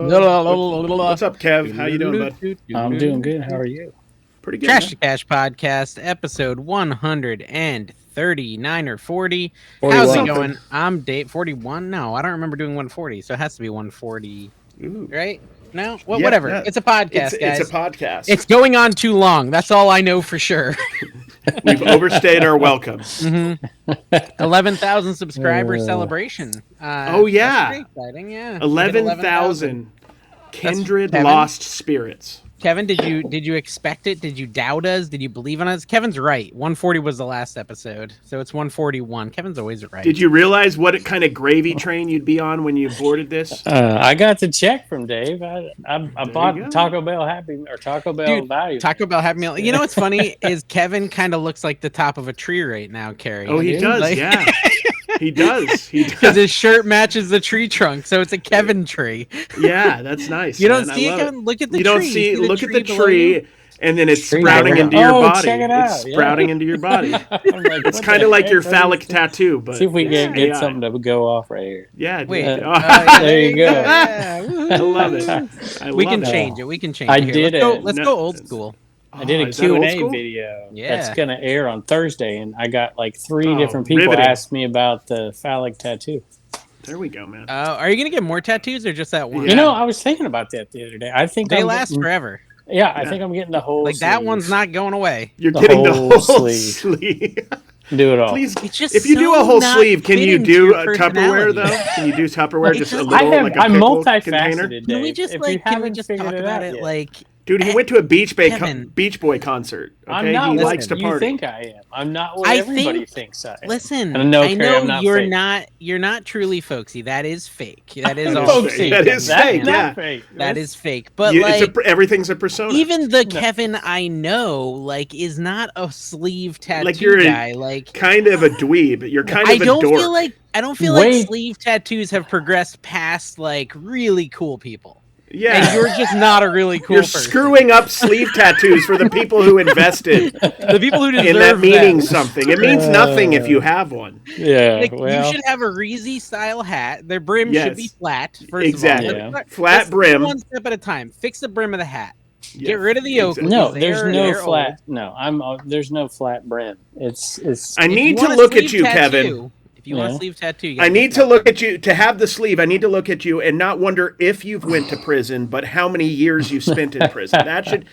What's up, Kev? How you doing, bud? I'm doing good. How are you? Pretty good. Trash to Cash Podcast, episode 139 or 40. 41. How's it going? I'm Dave. 41? No, I don't remember doing 140, so it has to be 140. Ooh. Right? No? Well, Yeah, whatever. yeah. It's a podcast, guys. It's a podcast. It's going on too long. That's all I know for sure. We've overstayed our welcome. 11,000 subscriber celebration. Oh, yeah. That's pretty exciting, yeah. 11,000 kindred Kevin? lost spirits. Kevin, did you expect it? Did you doubt us? Did you believe in us? Kevin's right. 140 was the last episode, so it's 141. Kevin's always right. Did you realize what kind of gravy train you'd be on when you boarded this? I got the check from Dave. I bought you go. Taco Bell Value. Taco Bell Happy Meal. You know what's funny is Kevin kind of looks like the top of a tree right now, Carrie. Oh, he does, Like- yeah. He does. He Because does. his shirt matches the tree trunk, so it's a Kevin tree. Yeah, that's nice. You don't man. see I it, love Kevin? Look at the You tree. don't see. Look at the below you? tree, and then it's Tree sprouting below. into your Oh, body. check it out, It's yeah. sprouting into your body. I'm like, It's what kind the of like heck? your Let me phallic tattoo, but See if we can AI. get something to go off right here. Yeah, dude. Wait. Oh, There you go. Yeah. I love it. We can love it. change it. We can change I it. Here, did let's go, it. let's No, go old it's- school. I did a is that old Q&A school? video Yeah. that's going to air on Thursday, and I got like three Oh, different people riveting. asked me about the phallic tattoo. There we go, man. Are you gonna get more tattoos or just that one? Yeah. You know, I was thinking about that the other day. I think They I'm last getting- forever. Yeah, I think I'm getting the whole Like that sleeve. one's not going away. You're the getting the whole whole sleeve. sleeve. Do it all. Please, It's just if you do so a whole not sleeve, can you fitting to do your a Tupperware personality. though? Can you do Tupperware? Just a I little, like a I'm pickle multifaceted, container. Dave. Can we just If you like? Can we haven't just figured talk it about out it? yet. Like, Dude, he went to a Kevin. Beach Boy concert. Okay, I'm not he what likes to you party. think I am. I'm not what I everybody think- thinks I am. listen, And no, I Carrie, know I'm not you're fake. not. You're not truly folksy. That is fake. That is That all. is fake. fake. That is That's fake, not yeah. fake. That is fake. But It's like, everything's a persona. even the Kevin I know, like, is not a sleeve tattoo Like you're a- guy. Like, kind of a dweeb. You're kind I of a don't dork. feel like Wait. sleeve tattoos have progressed past like really cool people. yeah. And you're just not a really cool You're person. screwing up sleeve tattoos for the people who invested The people who deserve in that meaning them. something. It means nothing if you have one. Yeah, Like, well, you should have a Reezy style hat. Their brim Yes. should be flat. First Exactly. of all, Yeah. Flat Let's brim. One step at a time. Fix the brim of the hat. Yeah, Get rid of the yoke. exactly. no, because there's they're- no they're flat. old. No, there's no flat brim. It's. I If need you to want a look at sleeve you, tattoo, Kevin. If you want a Yeah. sleeve tattoo, you I gotta need get to that. look at you to have the sleeve. I need to look at you and not wonder if you've went to prison, but how many years you spent in prison.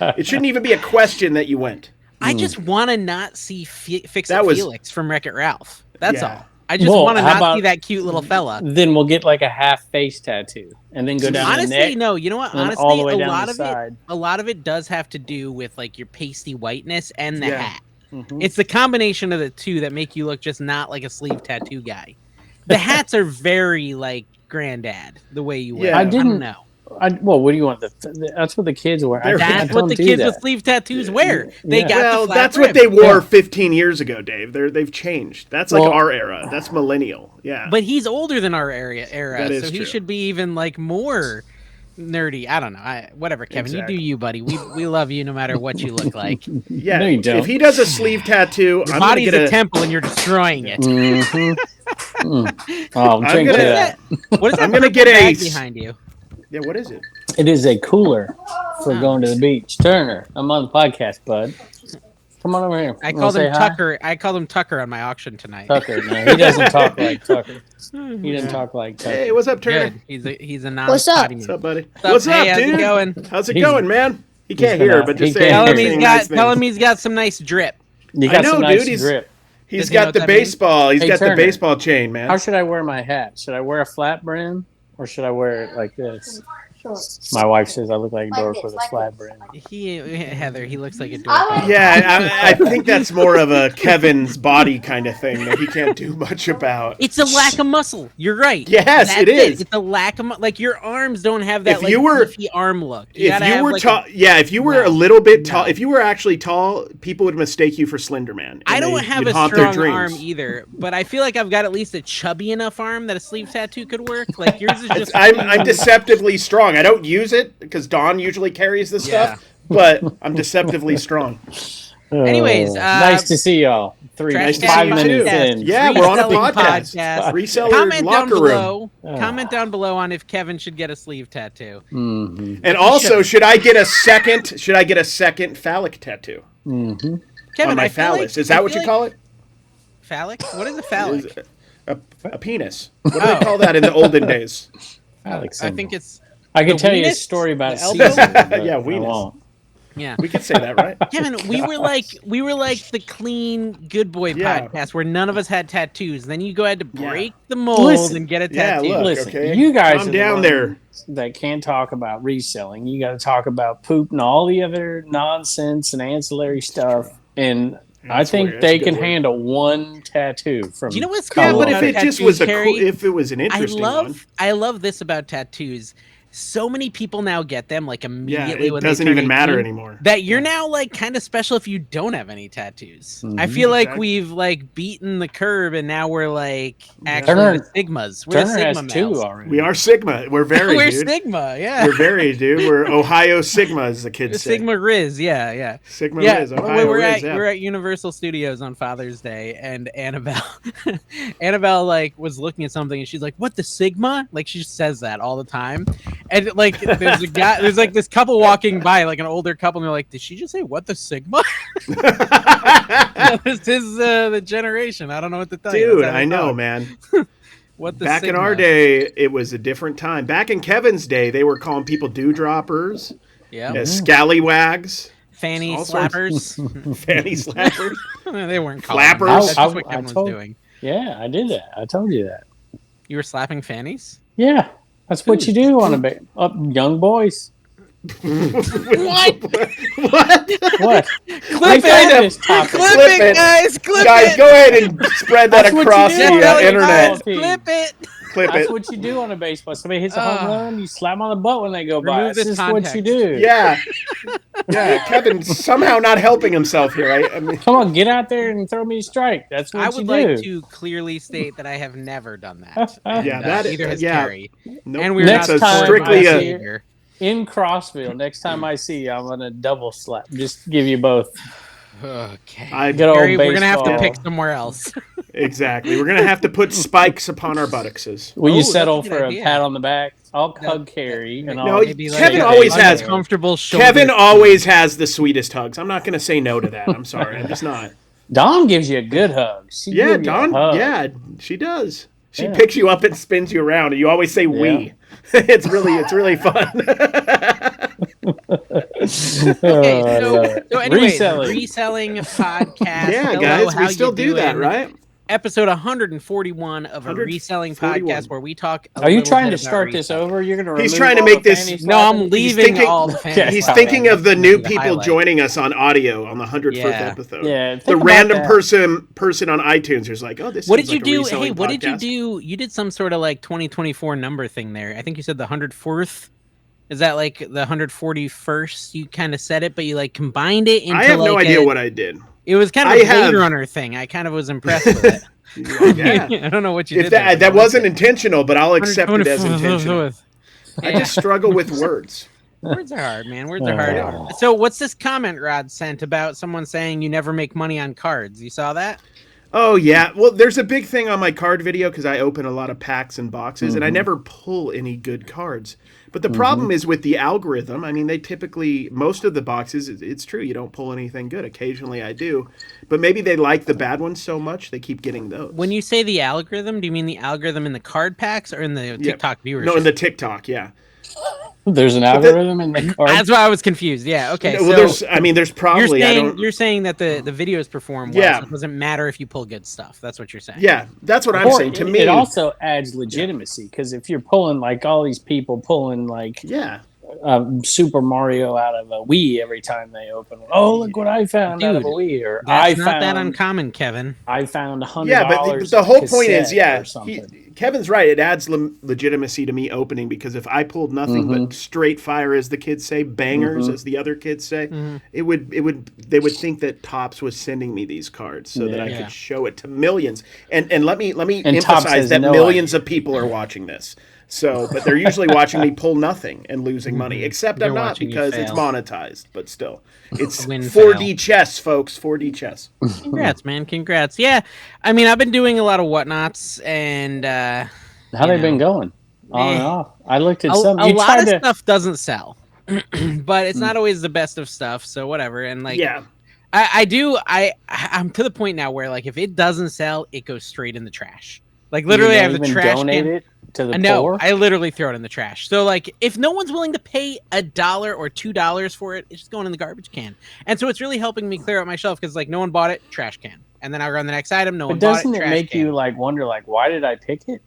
It shouldn't even be a question that you went. I just want to not see Fix That It was- Felix from Wreck-It Ralph. That's Yeah. all. I just Well, want to how not about- see that cute little fella. Then we'll get like a half face tattoo, and then go down the Honestly, neck. no. You know what? and then Honestly, all the way a down lot the of side. a lot of it does have to do with like your pasty whiteness and the Yeah. hat. Mhm. It's the combination of the two that make you look just not like a sleeve tattoo guy. The hats are very like granddad the way you wear. Yeah. them. I didn't- don't know. Well, what do you want? That's what the kids wear. They're- I That's what don't the do kids that. with sleeve tattoos wear. They Yeah. got Well, the flat that's brim. what they wore Yeah. 15 years ago, Dave. They've changed. That's like Well- our era. That's millennial. Yeah. But he's older than our era, That is so he true. should be even like more nerdy. I don't know. Whatever, Kevin. Exactly. You do you, buddy. We love you no matter what you look like. yeah. No, you don't. If he does a sleeve tattoo, Your I'm gonna body's get a temple and you're destroying it. Mhm. Oh, I'm drink gonna- to that. What is that I'm gonna purple get a bag s- behind you? Yeah. What is it? It is a cooler for Oh. going to the beach. Turner, I'm on the podcast, bud. Come on over here. I You called wanna him say hi? Tucker. I called him Tucker on my auction tonight. Tucker. No, he doesn't talk like Tucker. He doesn't talk like Tucker. Hey, what's up, Turner? Good. He's a non. What's up? What's up, buddy? What's What's up? up, Hey, how's it dude? going? How's it He's- going, man? He can't gonna- hear, but just he say can't Tell him hear. he's nice got. Tell things. him he's got some nice drip. You I got know, some dude, nice he's- grip. He's Does he know got what the that means? baseball. He's Hey, got the Turner. baseball chain, man. How should I wear my hat? Should I wear a flat brim or should I wear it like this? Sure. My wife says I look like a Like dork this, with a like flat this, brim. like Heather, he looks like a dork. I like- Yeah, I think that's more of a Kevin's body kind of thing that he can't do much about. It's a lack of muscle. You're right. Yes, That's it is. It's a lack of like your arms don't have that If like you were- beefy arm look. If gotta you have, were like, tall, if you were No. a little bit tall, No. if you were actually tall, people would mistake you for Slender Man. and I don't they- have you'd a haunt their strong arm dreams. either, but I feel like I've got at least a chubby enough arm that a sleeve tattoo could work. Like yours is just. I'm deceptively strong. I don't use it because Dawn usually carries this Yeah. stuff, but I'm deceptively strong. Anyways, nice to see y'all. Nice to see 5 you minutes too. in. Yeah, we're on a Reselling podcast. Reseller Comment down locker room. below. Comment down below on if Kevin should get a sleeve tattoo. Mm-hmm. And also, should I get a second? Should I get a second phallic tattoo Mm-hmm. Kevin, on my I feel phallus? like- Is that I what feel you call it? Phallic? What is a phallic? A penis. What do they call that in the olden days? I think it's I can the tell you a weenus? story about The elbow? Caesar, but Yeah, I weenus. won't. yeah. We could say that, right? Kevin, we were like the clean good boy Yeah. podcast where none of us had tattoos. Then you go ahead to break the mold Listen. and get a Yeah, tattoo. look, Listen, okay. you guys Calm are the down ones there. that can't talk about reselling. You got to talk about poop and all the other nonsense and ancillary stuff. And I think That's they a good can word. handle one tattoo from. Do you know what's Yeah, cool but about if it just tattoos, was Carrie? if it was an interesting one. I love this about tattoos. So many people now get them like Yeah, immediately it when doesn't they turn even matter 18, anymore. that you're now like kind of special if you don't have any tattoos. I Mhm. feel like Exactly. we've like beaten the curb and now we're like actually Turner- the Sigmas. We're the Turner has Sigma 2 males. already. We are Sigma. We're very, We're dude. Sigma, yeah. We're very, dude. We're Ohio Sigma, as the kids say. Sigma Riz, yeah. Sigma Yeah, Riz, Ohio we're Riz, at Universal Studios on Father's Day, and Annabelle like was looking at something, and she's like, "What, the Sigma?" Like she just says that all the time, and like there's like this couple walking by, like an older couple, and they're like, "Did she just say what, the Sigma?" This is the generation. I don't know what to tell you. Dude, That's how they I know, talk. man. What the Back in Sigma? our day, it was a different time. Back in Kevin's day, they were calling people dewdroppers, yeah, scallywags, fanny all sorts. slappers. Slappers, slappers. They weren't calling Flappers. them. That's just I- what I Kevin was told- doing. Yeah, I did that. I told you that. You were slapping fannies. Yeah, that's what you do on a young boys. What? What? Clip it! Clip Clip it, it. guys! Clip Guys, it! go ahead and spread that That's what you across do the on the internet. baseball team. Clip it! Clip That's it. what you do on a baseball. Somebody hits a home run, you slap 'em on the butt when they go by. Remove This this is what you context. do. Yeah. Yeah, Kevin's somehow not helping himself here. I mean, Come on, get out there and throw me a strike. That's what I you would do. like to clearly state that I have never done that. And, Yeah, that- neither has yeah. Carrie. nope. And we're Next not time strictly I a see you in Crossville, next time I see you, I'm gonna double slap. Just give you both. Okay. Good old Carrie, we're gonna have to baseball. pick somewhere else. exactly. We're gonna have to put spikes upon our buttocks. Will Oh, you that's settle a good for idea. a pat on the back? I'll No, hug Carrie and no, I'll Maybe Kevin like always a has- uncomfortable shoulder. Kevin always has the sweetest hugs. I'm not gonna say no to that. I'm sorry. I'm just not. Dawn gives you a good hug. She Yeah, gives you a Dawn. hug. Yeah, she does. She Yeah. picks you up and spins you around, and you always say "we." It's really fun. Okay, I love it. so anyways, Reselling. reselling podcast. Yeah, Hello, guys, how we still you do that, doing? right? Episode 141 of a reselling 141. podcast where we talk. Are you little trying bit to about start this reselling. over? You're gonna. He's remove trying to all make the this- fanny No, I'm slapping? leaving thinking- all the fanny He's slapping. thinking of the That's new gonna be people highlight. joining us on audio on the 101st Yeah. episode. Yeah, The think about random that. person on iTunes who's like, "Oh, this." What seems did you like a do? reselling Hey, what did you podcast." do? You did some sort of like 2024 number thing there. I think you said the 104th. Is that like the 141st? You kind of said it, but you like combined it into I have no like idea a- what I did. It was kind of I a have- Blade Runner thing. I kind of was impressed with it. Yeah. I don't know what you If did. there, that but I wasn't liked intentional, but I'll accept it as 104th. intentional. I Yeah. just struggle with words. Words are hard, man. Words are They hard. are. So, what's this comment Rod sent about someone saying you never make money on cards? You saw that? Oh yeah, well, there's a big thing on my card video because I open a lot of packs and boxes, and I never pull any good cards. But the problem is with the algorithm. I mean, they typically, most of the boxes, it's true, you don't pull anything good. Occasionally I do, but maybe they like the bad ones so much they keep getting those. When you say the algorithm, do you mean the algorithm in the card packs or in the Yeah. TikTok viewership? No, in the TikTok, yeah. There's an algorithm in the card. That's why I was confused. Yeah. Okay. Well, So there's probably you're saying that the videos perform well. Yeah. So it doesn't matter if you pull good stuff. That's what you're saying. yeah, that's what I'm Or saying. To it, me, it also adds legitimacy because if you're pulling like all these people pulling like yeah. Super Mario out of a Wii every time they open. Oh, look what I found out of a Dude, Wii! Or That's I not that found uncommon, Kevin. I found $100. Yeah, but the whole point is, yeah, or something. Kevin's right. It adds legitimacy to me opening because if I pulled nothing but straight fire, as the kids say, bangers, as the other kids say, they would think that Topps was sending me these cards so that I Yeah. could show it to millions. And let me And Topps emphasize has that no millions of people are watching this. So, but they're usually watching me pull nothing and losing money, except They're I'm not watching you because it's fail. monetized, but still. It's Win 4D chess, folks, 4D chess. Congrats, man. Congrats. Yeah. I mean, I've been doing a lot of whatnots and How they been going? On and off. I looked at some. A You lot tried of to. stuff doesn't sell. But it's not always the best of stuff, so whatever. And like Yeah. I'm to the point now where like if it doesn't sell, it goes straight in the trash. Like literally, I have the even trash donate can. it to the No, poor. I literally throw it in the trash. So like, if no one's willing to pay $1 or $2 for it, it's just going in the garbage can. And so it's really helping me clear out my shelf because like no one bought it, trash can. And then I run the next item, no one But bought it, doesn't it trash make can. you like wonder like why did I pick it?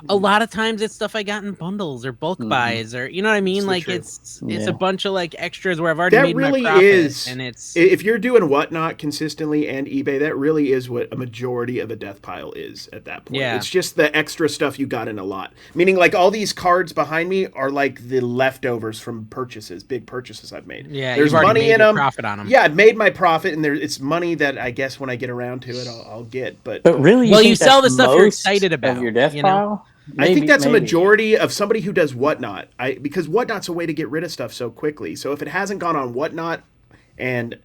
A lot of times it's stuff I got in bundles or bulk buys or you know what I mean? So like true. it's a bunch of like extras where I've already That made really my profit, is, and it's if you're doing Whatnot consistently and eBay, that really is what a majority of a death pile is at that point. Yeah. It's just the extra stuff you got in a lot. Meaning like all these cards behind me are like the leftovers from purchases, big purchases I've made. yeah, There's you've already money made in your them. profit on them. Yeah, I've made my profit, and it's money that I guess when I get around to it, I'll get. But really, Well, think you sell that's the stuff you're most excited about, of your death you know? pile. I think that's a maybe. majority of somebody who does Whatnot. Because Whatnot's a way to get rid of stuff so quickly. So if it hasn't gone on Whatnot, and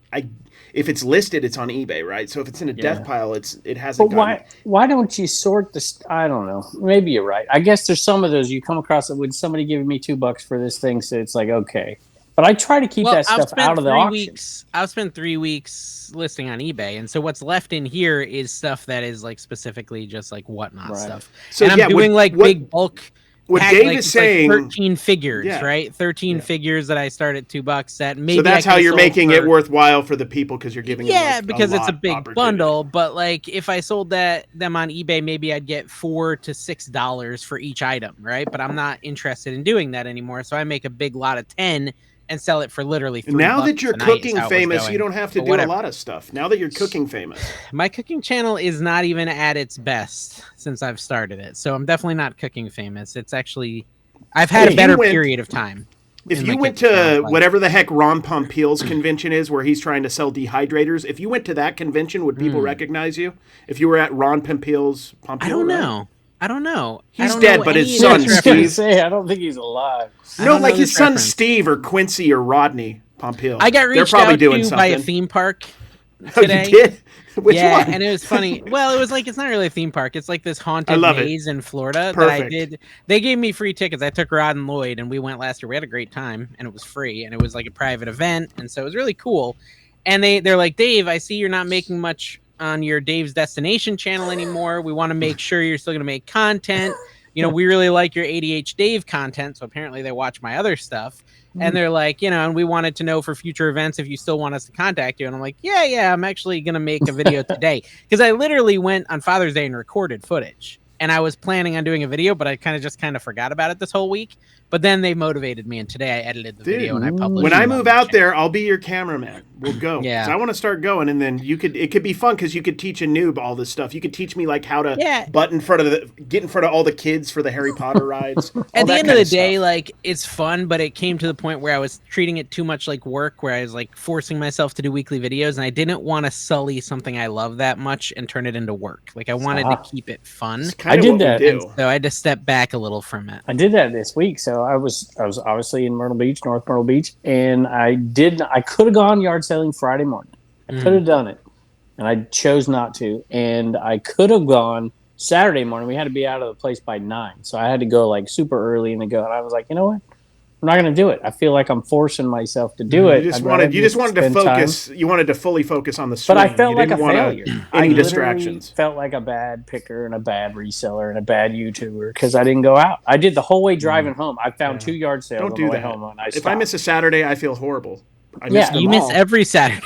if it's listed, it's on eBay, right? So if it's in a death pile, it hasn't. But why don't you sort this? I don't know. Maybe you're right. I guess there's some of those you come across that would somebody giving me $2 for this thing, so it's like okay. But I try to keep that stuff out of the auction. I've spent 3 weeks listing on eBay, and so what's left in here is stuff that is like specifically just like Whatnot stuff. So and I'm doing big bulk. What pack, Dave like, is it's saying, like 13 figures, Yeah. right? 13 figures that I start at $2. That maybe so that's I how could've you're sold making for- it worthwhile for the people because you're giving them like because it's a lot big opportunity. bundle. But like if I sold them on eBay, maybe I'd get $4 to $6 for each item, right? But I'm not interested in doing that anymore, so I make a big lot of 10 and sell it for literally $3. Now that you're tonight is cooking how it was famous, going. you don't have to But do whatever. a lot of stuff. Now that you're cooking famous, My cooking channel is not even at its best since I've started it, so I'm definitely not cooking famous. It's actually I've had a better period of time. if in you my went cooking to channel, like- whatever the heck Ron Pompil's convention is, where he's trying to sell dehydrators, if you went to that convention, would people recognize you? If you were at Ron Pompil's, I don't know. I don't know. I He's don't dead, know but his any son, of this Steve- reference. Say, I don't think he's alive. I No, don't like know his this son reference. Steve or Quincy or Rodney Pompil. I got They're reached probably out doing to something. by a theme park Oh, today. you did? Which yeah, one? and it was funny. Well, it was like it's not really a theme park. It's like this haunted love it. maze in Florida that I Perfect. did. They gave me free tickets. I took Rod and Lloyd, and we went last year. We had a great time, and it was free, and it was like a private event, and so it was really cool. And they're like, Dave, I see you're not making much on your Dave's Destination channel anymore. We want to make sure you're still going to make content. You know, we really like your ADH Dave content. So apparently they watch my other stuff. And they're like, you know, and we wanted to know for future events if you still want us to contact you. And I'm like, yeah, I'm actually going to make a video today. Because I literally went on Father's Day and recorded footage. And I was planning on doing a video, but I kind of forgot about it this whole week. But then they motivated me, and today I edited the video and I published When it I on move the out channel. there, I'll be your cameraman. We'll go. Yeah. 'Cause I want to start going, and then it could be fun because you could teach a noob all this stuff. You could teach me like how to get in front of all the kids for the Harry Potter rides. At the end of the day, like it's fun, but it came to the point where I was treating it too much like work, where I was like forcing myself to do weekly videos, and I didn't want to sully something I love that much and turn it into work. Like I wanted to keep it fun. I did that. So I had to step back a little from it. I did that this week. So I was obviously in Myrtle Beach, North Myrtle Beach, and I could have gone yard selling Friday morning. I could have done it, and I chose not to. And I could have gone Saturday morning. We had to be out of the place by 9, so I had to go like super early and go. And I was like, you know what? I'm not going to do it. I feel like I'm forcing myself to do it. You just wanted to focus. You wanted to fully focus on the swing. But I felt like a want failure. Any distractions. Felt like a bad picker and a bad reseller and a bad YouTuber because I didn't go out. I did the whole way driving home. I found 2 yard sales on the way home. And if I miss a Saturday, I feel horrible. You miss every Saturday.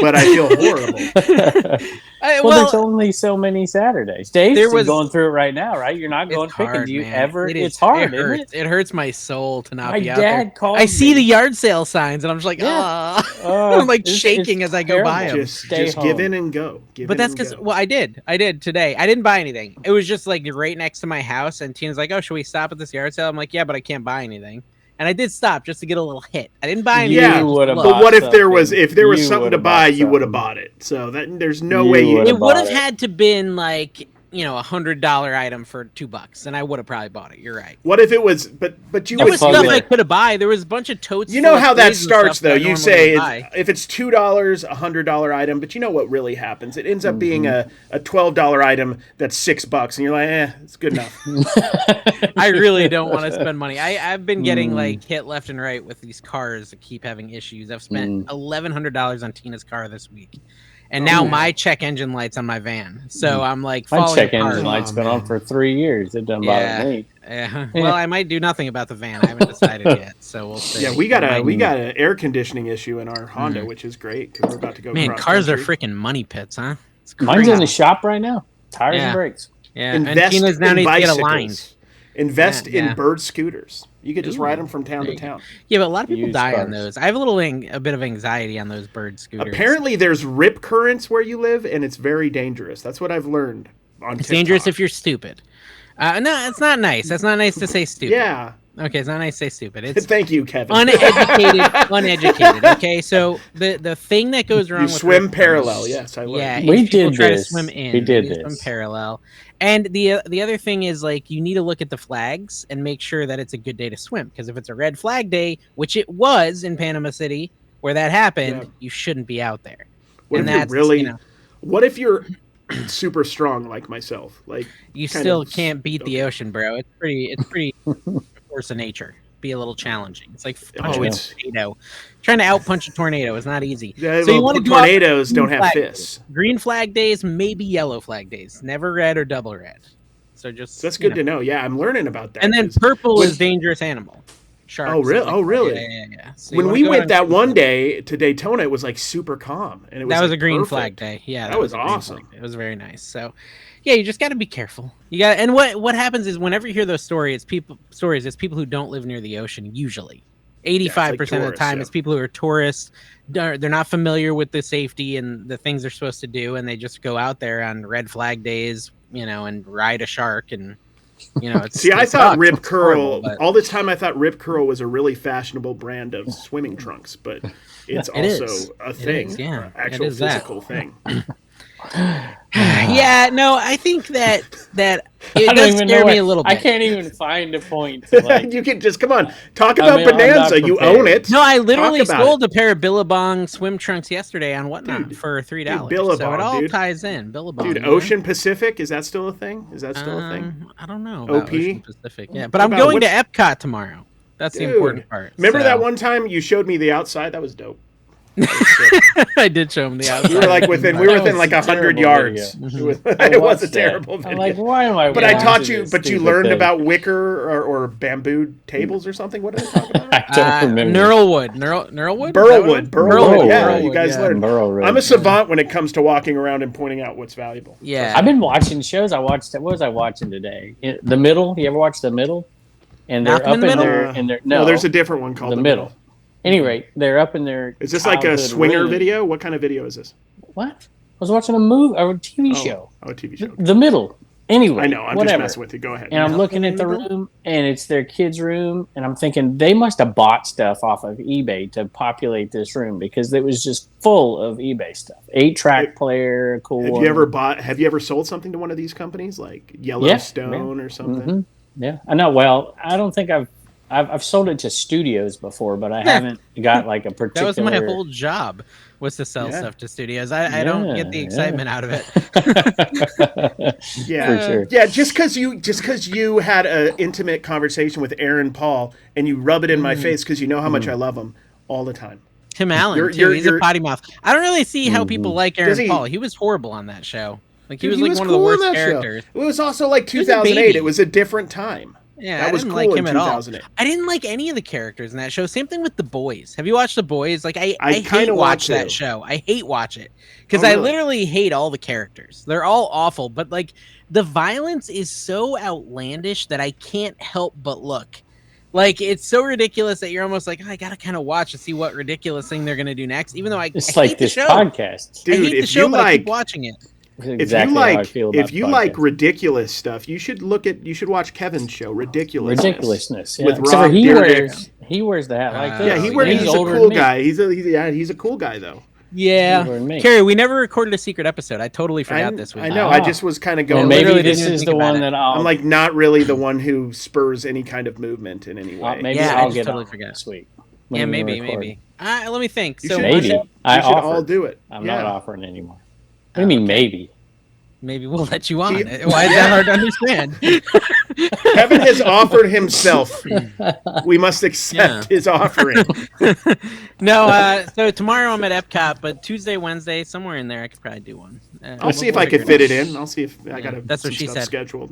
But I feel horrible. There's only so many Saturdays. Dave's going through it right now, right? You're not going picking. Hard, Do you man. ever? It's hard. It hurts. It hurts my soul to not My be out there. dad called I see me. the yard sale signs, and I'm just like, I'm like shaking as I go by them. Just give in and go. But that's because, I did today. I didn't buy anything. It was just like right next to my house, and Tina's like, oh, should we stop at this yard sale? I'm like, yeah, but I can't buy anything. And I did stop just to get a little hit. I didn't buy anything. Yeah, but what if there was something to buy, you would have bought it. So that there's no way It would have had to been like $100 item for $2, and I would have probably bought it. You're right. What if it was? But you There would was stuff I could have buy. There was a bunch of totes. You know how that Fleas and starts, stuff though. I You normally say would buy. if it's $2, $100 item, but you know what really happens? It ends up being a $12 item that's $6, and you're like, it's good enough. I really don't want to spend money. I've been getting like hit left and right with these cars that keep having issues. I've spent $1,100 on Tina's car this week. And now my check engine light's on my van. So I'm like my falling check apart. engine light's been on for 3 years. It doesn't bother me. Yeah. Well, I might do nothing about the van. I haven't decided yet, so we'll see. Yeah, we got an air conditioning issue in our Honda, which is great because we're about to go. Man, cars are freaking money pits, huh? It's Mine's in the shop right now. Tires and brakes. Yeah, and Tina's now needs to get aligned. Invest in bird scooters. You could just ride them from town to town. Yeah, but a lot of people die on those. I have a bit of anxiety on those bird scooters. Apparently, there's rip currents where you live, and it's very dangerous. That's what I've learned on It's dangerous if you're stupid. No, it's not nice. That's not nice to say stupid. Yeah. Okay, it's not nice to say stupid. It's Thank you, Kevin. uneducated. Okay, so the thing that goes wrong. You with swim parallel. Yes, I learned. Yeah, we did try this. to swim in. We did swim this. parallel. And the other thing is like you need to look at the flags and make sure that it's a good day to swim, because if it's a red flag day, which it was in Panama City where that happened, you shouldn't be out there. What and if that's you're really? You know, what if you're super strong like myself? Like you still can't beat the ocean, bro. It's pretty force of nature. Be a little challenging. It's like punching a tornado. Trying to outpunch a tornado is not easy. Yeah, so you want to tornadoes don't have fists. Green flag days, maybe yellow flag days. Never red or double red. So that's good to know. Yeah, I'm learning about that. And then purple is dangerous animal. Sharks. Oh really? Like, oh really? Yeah. So when we went that one day to Daytona, it was like super calm, and it was that was like a green perfect. flag day. Yeah, that was awesome. It was very nice. So, yeah, you just got to be careful. You got, and what happens is whenever you hear those stories, it's people who don't live near the ocean. Usually, 85% of the time, it's people who are tourists. They're not familiar with the safety and the things they're supposed to do, and they just go out there on red flag days, and ride a shark and. See, I thought Rip Curl all this time. I thought Rip Curl was a really fashionable brand of swimming trunks, but it's also a thing, actual physical thing. Yeah, no, I think that it does scare me a little bit. I can't even find a point. To you can just come on, talk about Bonanza. You own it. No, I literally sold a pair of Billabong swim trunks yesterday on Whatnot for $3. Billabong, so it all ties in. Billabong, dude. Ocean Pacific, is that still a thing? Is that still a thing? I don't know. OP Ocean Pacific, yeah. But I'm going to Epcot tomorrow. That's the important part. Remember that one time you showed me the outside? That was dope. I did show him the outside. We were within like 100 yards. It was a terrible video. I'm like, why am I? But I taught you. But you learned about wicker or bamboo tables or something. What did I talk about? I don't remember. Knurlwood. Burlwood. Yeah, you guys learned. I'm a savant when it comes to walking around and pointing out what's valuable. Yeah, I've been watching shows. What was I watching today? The Middle. You ever watch The Middle? And they're up in there. No, there's a different one called The Middle. Anyway, they're up in their. Is this like a swinger video? What kind of video is this? What? I was watching a movie or a TV show. Oh, a TV show. The Middle. Anyway, I know. I'm just messing with you. Go ahead. And I'm looking at the room, and it's their kids' room, and I'm thinking they must have bought stuff off of eBay to populate this room because it was just full of eBay stuff. 8-track player, cool. Have you ever sold something to one of these companies like Yellowstone or something? Mm-hmm. Yeah, I know. Well, I don't think I've sold it to studios before, but I haven't got like a particular. That was my whole job, was to sell stuff to studios. I don't get the excitement out of it. Yeah, for sure. Yeah, just because you had an intimate conversation with Aaron Paul and you rub it in my face because you know how much I love him all the time. Tim Allen, he's a potty mouth. I don't really see how people like Aaron Paul. He was horrible on that show. Like he was like one of the worst characters. It was also like 2008. It was a different time. Yeah, that was I didn't cool like him in at all. 2008. I didn't like any of the characters in that show. Same thing with The Boys. Have you watched The Boys? Like I hate watch that show. I hate watch it because I literally hate all the characters. They're all awful, but like the violence is so outlandish that I can't help but look. Like it's so ridiculous that you're almost like, I gotta kind of watch to see what ridiculous thing they're gonna do next. Even though I hate the show. Podcast, dude. I hate the show, but I keep watching it. If you like ridiculous stuff, you should watch Kevin's show, Ridiculousness. Yeah. With Except Rob he wears the hat like this. Yeah, he's a cool guy. He's a cool guy though. Yeah, You and me. Carrie, we never recorded a secret episode. I totally forgot this week. I know. I just was kind of Well, going. maybe literally this didn't is think the about one it. that I'll. I'm like not really the one who spurs any kind of movement in any way. Maybe Yeah, I I'll just get totally on forgot. this week. Yeah, when we maybe, record. maybe. Let me think. You So should- Maybe. We I should offered. all do it. I'm Yeah. not offering anymore. What do you mean, maybe? maybe we'll let you on. Gee, Why is that hard to understand? Kevin has offered himself. We must accept his offering. No, so tomorrow I'm at Epcot, but Tuesday, Wednesday, somewhere in there, I could probably do one. I'll see if I could fit it in. I'll see if I got That's what some she stuff said. scheduled.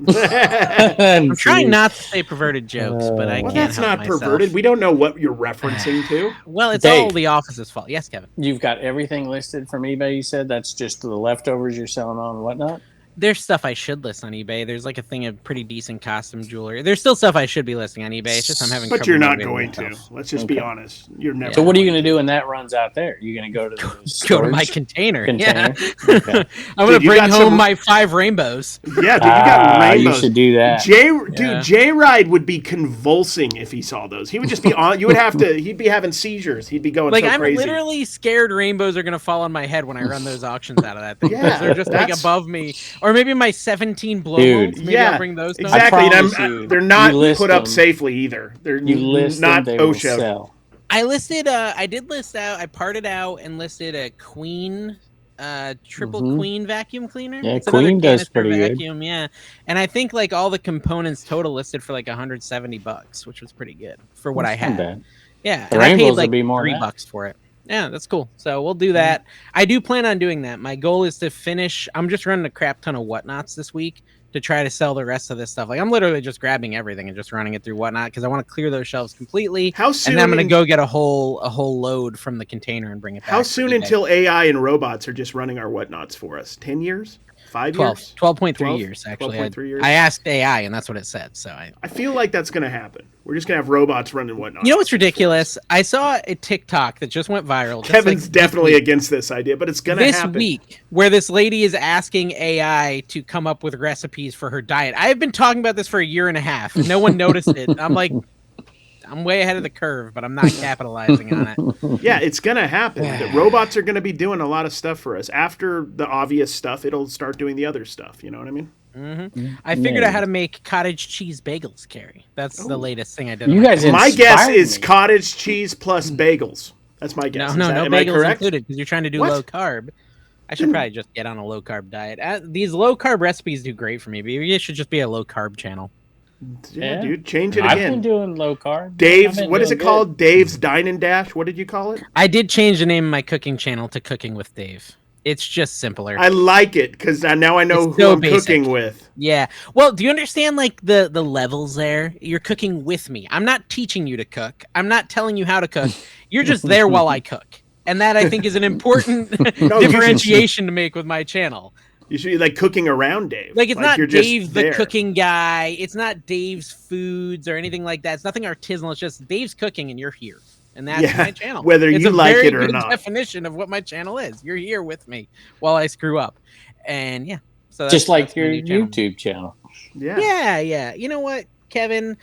I'm trying not to say perverted jokes, but I Well, can't that's help not myself. perverted. We don't know what you're referencing to. Well, it's Dave. all the office's fault. Yes, Kevin. You've got everything listed from eBay. You said that's just the leftovers you're selling on and whatnot. There's stuff I should list on eBay. There's like a thing of pretty decent costume jewelry. There's still stuff I should be listing on eBay. It's just I'm having But trouble you're not motivating going myself. to. Let's just be honest. You're never. So what are you going to do when that runs out there? You're going to go to the Go to my storage container. container? Yeah. Okay. I'm going Dude, to you bring got home some- my 5 rainbows. Yeah, dude, you got rainbows. You should do that. Yeah. Jay Ride would be convulsing if he saw those. He would just be on. You would have to. He'd be having seizures. He'd be going Like, so I'm crazy. literally scared rainbows are going to fall on my head when I run those auctions out of that thing. Yeah, Because they're just like that's- above me. Or maybe my 17 blow Dude. molds. Maybe Yeah, I'll bring those. exactly. I And promise you, they're not you list put up them. safely either. They're You list not them, they will OSHA. sell. I listed, I did list out, I parted out and listed a Queen, triple Queen vacuum cleaner. Yeah, It's another Queen does canister pretty good. vacuum, yeah. And I think like all the components total listed for like $170, which was pretty good for what I That's not had. bad. Yeah, The and I rainbows paid will like be more than $3 for it. Yeah, that's cool. So we'll do that. I do plan on doing that. My goal is to finish. I'm just running a crap ton of Whatnots this week to try to sell the rest of this stuff. Like I'm literally just grabbing everything and just running it through Whatnot because I want to clear those shelves completely. How soon? And then I'm gonna go get a whole load from the container and bring it back. How to soon eBay. until AI and robots are just running our whatnots for us? 10 years? 5 years? 12.3 12? years actually. 12.3 years? I asked AI and that's what it said. So I feel like that's going to happen. We're just going to have robots running whatnots. you know what's ridiculous? I saw a TikTok that just went viral. just Kevin's like definitely against this idea, but it's going to this happen. week where this lady is asking AI to come up with recipes for her diet. I've been talking about this for a year and a half. No one noticed it. I'm like, I'm way ahead of the curve, but I'm not capitalizing on it. Yeah, it's going to happen. The robots are going to be doing a lot of stuff for us. After the obvious stuff, it'll start doing the other stuff. You know what I mean? I figured out how to make cottage cheese bagels, Carrie. That's the latest thing I did. You on guys my- My guess inspired is me. cottage cheese plus bagels. That's my guess. no Am I bagels correct? included because you're trying to do What? low carb. I should probably just get on a low carb diet. These low carb recipes do great for me. Maybe it should just be a low carb channel. Yeah, Yeah. dude, change it I've been again. doing low carb. Dave's, I've been what is it doing good. called? Dave's Dine and Dash? What did you call it? I did change the name of my cooking channel to Cooking with Dave. It's just simpler. I like it because now I know It's who so I'm basic. cooking with. Yeah. Well, do you understand like the levels there? You're cooking with me. I'm not teaching you to cook. I'm not telling you how to cook. You're just there while I cook. And that I think is an important differentiation to make with my channel. You should be like cooking around Dave. Like it's not you're just Dave the there. cooking guy. It's not Dave's foods or anything like that. It's nothing artisanal. It's just Dave's cooking and you're here. And that's Yeah, my channel. whether it's you a like very it or good not. definition of what my channel is. You're here with me while I screw up. And yeah. So Just like that's my your new channel. YouTube channel. Yeah. Yeah. You know what, Kevin?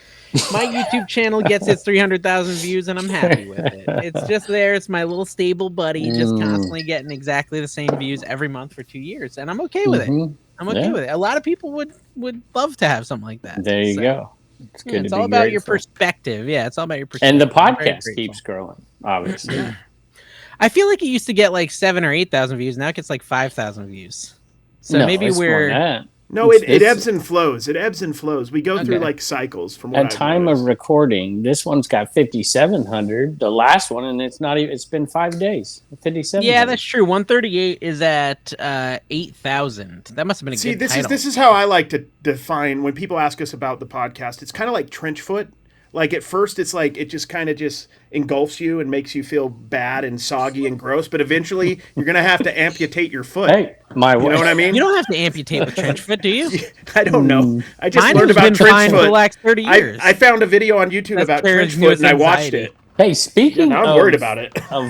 My YouTube channel gets its 300,000 views, and I'm happy with it. It's just there. It's my little stable buddy, just constantly getting exactly the same views every month for 2 years, and I'm okay with it. I'm okay Yeah. with it. A lot of people would love to have something like that. There you So, go. It's yeah, good it's to all be about your grateful. perspective. Yeah, it's all about your perspective. And the I'm very podcast grateful. keeps growing, obviously. I feel like it used to get like 7,000 or 8,000 views. Now it gets like 5,000 views. So No, maybe it's more we're than that. No, It's- it it's- ebbs and flows. It ebbs and flows. We go through Okay. like cycles from what At I've time of noticed. recording, this one's got 5,700. The last one, and it's not even. It's been 5 days. 5,700. yeah, that's true. 138 is at 8,000. That must have been a See, good this title. is how I like to define when people ask us about the podcast. It's kind of like trench foot. Like at first, it's like it just kind of just engulfs you and makes you feel bad and soggy and gross. But eventually, you're gonna have to amputate your foot. Hey, my You know what I mean? You don't have to amputate with trench foot, do you? I don't know. I just Mine learned has about been trench fine for foot. the last 30 years. I found a video on YouTube That's about Claire's trench foot newest and I watched anxiety. it. Hey, speaking Now I'm of, worried about it. of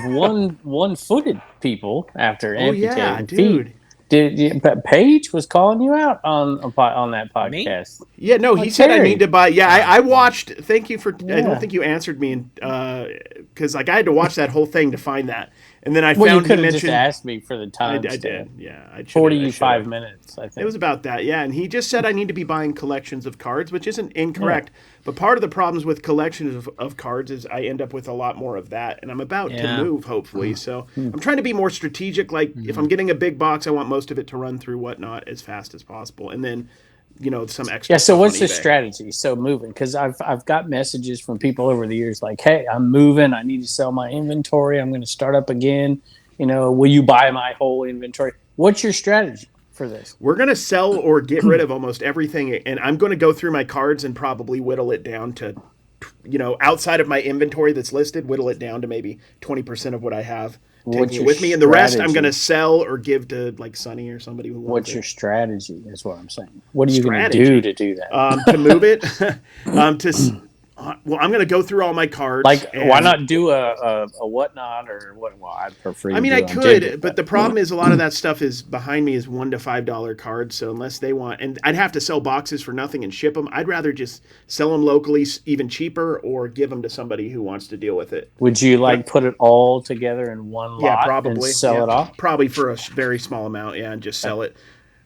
one-footed people after Oh amputating yeah, feet, dude. But Paige was calling you out on that podcast. Yeah, no, he said I need to buy. Yeah, I watched. Thank you for. Yeah. I don't think you answered me, because like I had to watch that whole thing to find that, and then I Well, found you could he have just mentioned. asked me for the time. I did. Yeah, I 45 minutes. I think it was about that. Yeah, and he just said I need to be buying collections of cards, which isn't incorrect. Yeah. But part of the problems with collections of cards is I end up with a lot more of that, and I'm about to move hopefully. So I'm trying to be more strategic. Like if I'm getting a big box, I want most of it to run through Whatnot as fast as possible, and then some extra. Yeah. So what's the strategy? So moving, because I've got messages from people over the years like, hey, I'm moving. I need to sell my inventory. I'm going to start up again. Will you buy my whole inventory? What's your strategy for this? We're going to sell or get rid of almost everything, and I'm going to go through my cards and probably whittle it down to, outside of my inventory that's listed, whittle it down to maybe 20% of what I have. Taking it with me, and the rest I'm going to sell or give to like Sonny or somebody who wants What's your strategy is what I'm saying. What are you going to do that? To move it? Well, I'm going to go through all my cards. Like, why not do a Whatnot or what? Well, I'd prefer. I mean, I could, but the problem is a lot of that stuff is behind me is $1 to $5 cards. So unless they want, and I'd have to sell boxes for nothing and ship them. I'd rather just sell them locally, even cheaper, or give them to somebody who wants to deal with it. Would you put it all together in one lot? Yeah, probably. And sell it off? Probably for a very small amount. Yeah, and just sell it.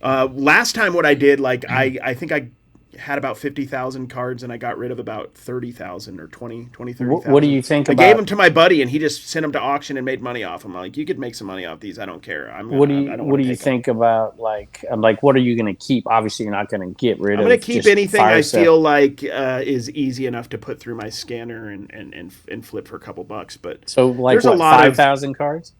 Last time, what I did, I think I had about 50,000 cards, and I got rid of about 30,000 or 30,000. What do you think about? I gave them to my buddy, and he just sent them to auction and made money off them. I'm like, you could make some money off these. I don't care. What do you think about what are you going to keep? Obviously, you're not going to get rid of. I'm going to keep anything I feel like is easy enough to put through my scanner and flip for a couple bucks. But so there's a lot 5,000 cards.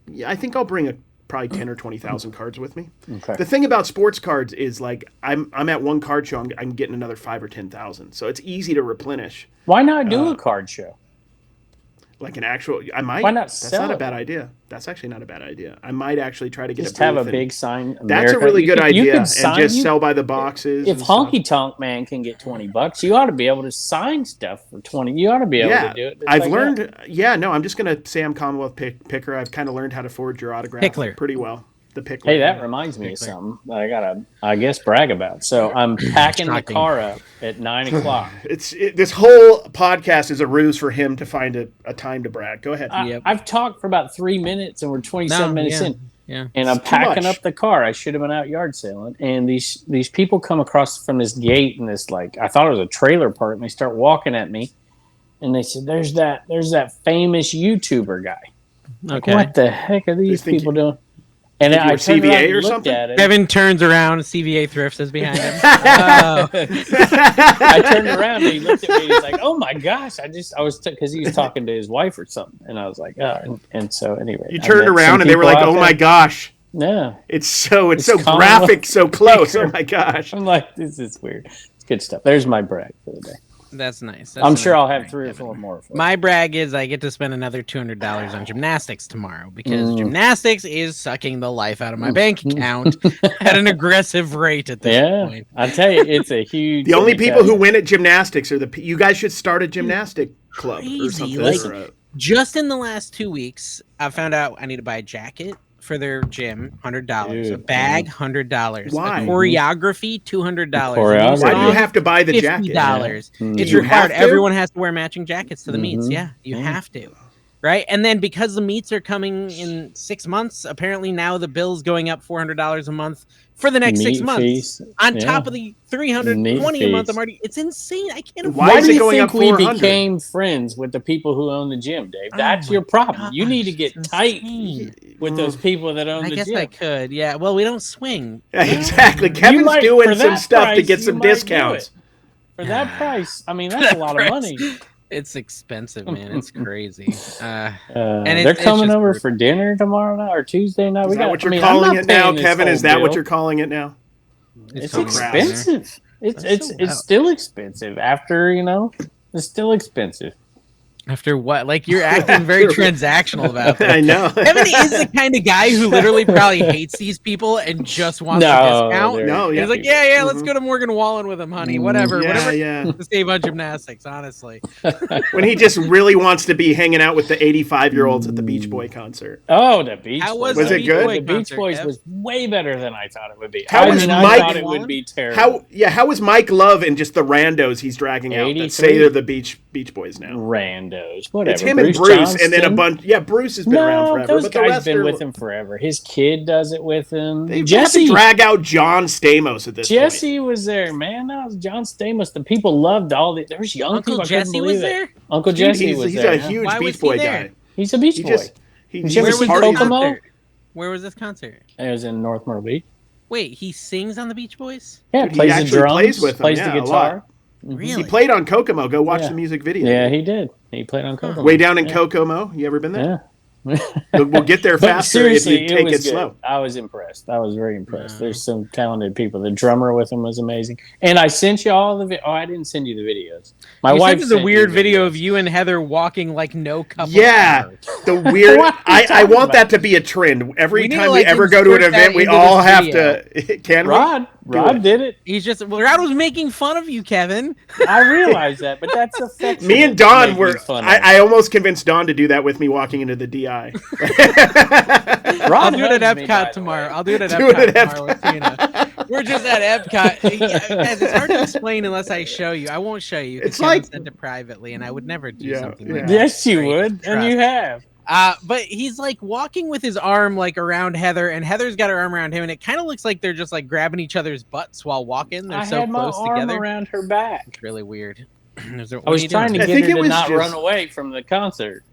Yeah, I think I'll bring probably 10 or 20,000 cards with me. Okay. The thing about sports cards is I'm at one card show, I'm getting another 5 or 10,000. So it's easy to replenish. Why not do a card show? Like an actual, I might. Why not That's sell not a it? bad idea. That's actually not a bad idea. I might actually try to get just a have a big sign. That's a really good idea. And just sell by the boxes. If Honky Tonk Man can get $20, you ought to be able to sign stuff for 20. You ought to be able to do it. I've learned. Yeah, no, I'm just gonna say I'm Commonwealth picker. I've kind of learned how to forge your autograph pretty well. The pickler. Hey, that reminds me of something that I gotta, brag about. So I'm packing the car up at 9:00. This whole podcast is a ruse for him to find a time to brag. Go ahead. I've talked for about 3 minutes, and we're 27 minutes in. Yeah. And I'm packing up the car. I should have been out yard sailing, and these people come across from this gate, and this I thought it was a trailer park, and they start walking at me, and they said, "There's that famous YouTuber guy." Okay. What the heck are these people doing? And I turned CVA around and or looked something? at it. Kevin turns around, CVA Thrifts is behind him. I turned around and he looked at me. And he's like, "Oh my gosh!" I was because he was talking to his wife or something, and I was like, "Oh." And so anyway, you turned around and they were like, "Oh my gosh!" No, it's so graphic, so close. Oh my gosh! I'm like, this is weird. It's good stuff. There's my brag for the day. That's nice. I'm sure I'll have 3 or 4 more. My brag is I get to spend another $200 on gymnastics tomorrow because gymnastics is sucking the life out of my bank account at an aggressive rate at this point. I tell you, it's a huge. The only people who win at gymnastics are you guys should start a gymnastic club or something. Like, just in the last 2 weeks, I found out I need to buy a jacket for their gym, $100. A bag, $100. Why? A choreography, $200. Why do you have to buy the jacket? $50. It's required. Everyone has to wear matching jackets to the meets. Yeah, you have to. Right? And then because the meets are coming in 6 months, apparently now the bill's going up $400 a month for the next 6 months. Fees. On top of the $320 a month I'm already. It's insane. I can't. Why do you think we became friends with the people who own the gym, Dave? That's your problem. Gosh, you need to get tight with those people that own the gym. I guess I could. Yeah. Well, we don't swing. Exactly. Kevin's doing some stuff to get some discounts. For that price, I mean, that's a lot of money. It's expensive, man. It's crazy. And they're coming over for dinner tomorrow night or Tuesday night. Is that what you're calling it now, Kevin? Is that what you're calling it now? It's expensive. It's still expensive after, it's still expensive. After what? Like, you're acting very transactional about that. I know. Kevin is the kind of guy who literally probably hates these people and just wants a discount. No, He's like, yeah, let's go to Morgan Wallen with him, honey. Whatever. Yeah. To save on gymnastics, honestly. When he just really wants to be hanging out with the 85-year-olds at the Beach Boy concert. Oh, the Beach How Boys. Was it good? The Beach Boys was way better than I thought it would be. How was I Mike? thought it would be terrible. How was Mike Love and just the randos he's dragging out that say they're the Beach Boys now? Randos, whatever. It's him and Bruce, and then a bunch. Yeah, Bruce has been around forever. Those but guys the rest been are, with him forever. His kid does it with him. They have to drag out John Stamos at this point. Jesse was there, man. That was John Stamos. The people loved all the. There's young Uncle people. Jesse was there. Uncle Jesse was there. He's a huge Beach Boy guy. He's a Beach Boy. He's Where was Kokomo? Where was this concert? It was in North Myrtle Beach. Wait, he sings on the Beach Boys? Yeah, Dude, plays the drums, plays the guitar. Really? He played on Kokomo. Go watch the music video. Yeah, he did. He played on Kokomo. Way down in Kokomo. You ever been there? Yeah. We'll get there faster if you take it slow. I was impressed. I was very impressed. There's some talented people. The drummer with him was amazing. And I sent you all the I didn't send you the videos. My wife sent a weird video of you and Heather walking like no couple. Yeah, the weird. I want that to be a trend. Every time we ever go to an event, we all have to. Can Rod did it. He's just Rod was making fun of you, Kevin. I realize that, but that's affectionate. Me and Don were. I almost convinced Don to do that with me walking into the DI. I'll do it at Epcot tomorrow. I'll do it at Epcot tomorrow with Tina. We're just at Epcot. It's hard to explain unless I show you. I won't show you. It's Kevin like sent it privately, and I would never do something like that. Yes, you would, and you have. But he's like walking with his arm like around Heather, and Heather's got her arm around him, and it kind of looks like they're just like grabbing each other's butts while walking. They're so close together. I had my arm around her back. It's really weird. I was trying to get her to not run away from the concert.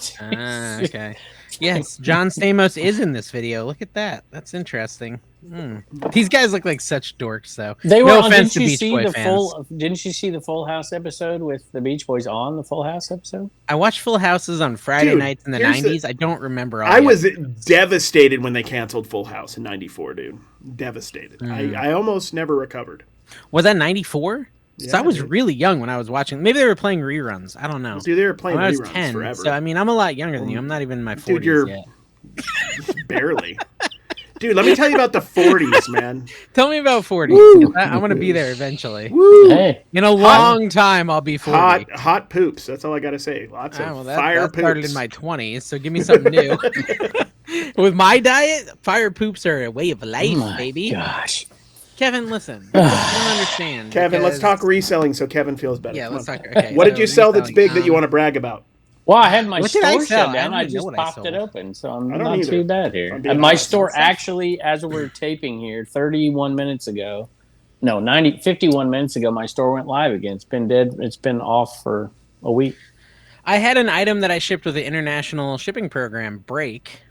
Okay. Yes, John Stamos is in this video. Look at that. That's interesting. These guys look like such dorks, though. They were. No offense to Beach Boy fans. Didn't you see the Full House episode with the Beach Boys on the Full House episode? I watched Full Houses on Friday nights in the 90s. I don't remember. I was devastated when they canceled Full House in '94, dude. Devastated. I almost never recovered. Was that '94? Yeah, so I was really young when I was watching. Maybe they were playing reruns. I don't know. Dude, they were playing reruns. I was reruns 10, forever. so I mean, I'm a lot younger than you. I'm not even in my 40s Dude, you're yet. barely. Dude, let me tell you about the 40s, man. Tell me about 40s. I'm going to be there eventually. Woo. Hey. In a long time, I'll be 40. Hot poops. That's all I got to say. Lots of fire that poops. started in my 20s, so give me something new. With my diet, fire poops are a way of life, baby. Gosh. Kevin, listen. I don't understand. Kevin, let's talk reselling so Kevin feels better. Yeah, let's talk. Okay, what did you sell that's big that you want to brag about? Well, I had my store sell? shut down. I just popped it open, so I'm not either. too bad here. And my store actually, as we're taping here, 51 minutes ago, 51 minutes ago, my store went live again. It's been dead. It's been off for a week. I had an item that I shipped with the international shipping program break.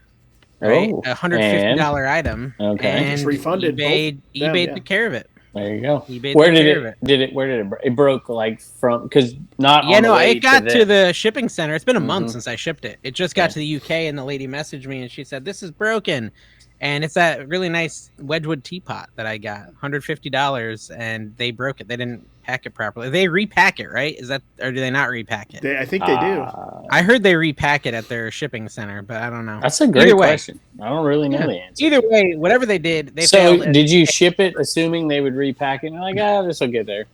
Right, Oh, $150 item. Okay, and just refunded eBay took care of it. There you go. eBay Where took did care of it? Where did it? It broke like from because not. Yeah, on the way it got to them. the shipping center. It's been a month since I shipped it. It just got to the UK, and the lady messaged me, and she said, "This is broken." And it's that really nice Wedgewood teapot that I got, $150, and they broke it. They didn't pack it properly. They repack it, right? Is that, or do they not repack it? I think they do. I heard they repack it at their shipping center, but I don't know. That's a great question. I don't really know the answer. Either way, whatever they did, they So, failed. did you ship it assuming they would repack it? And like, this will get there.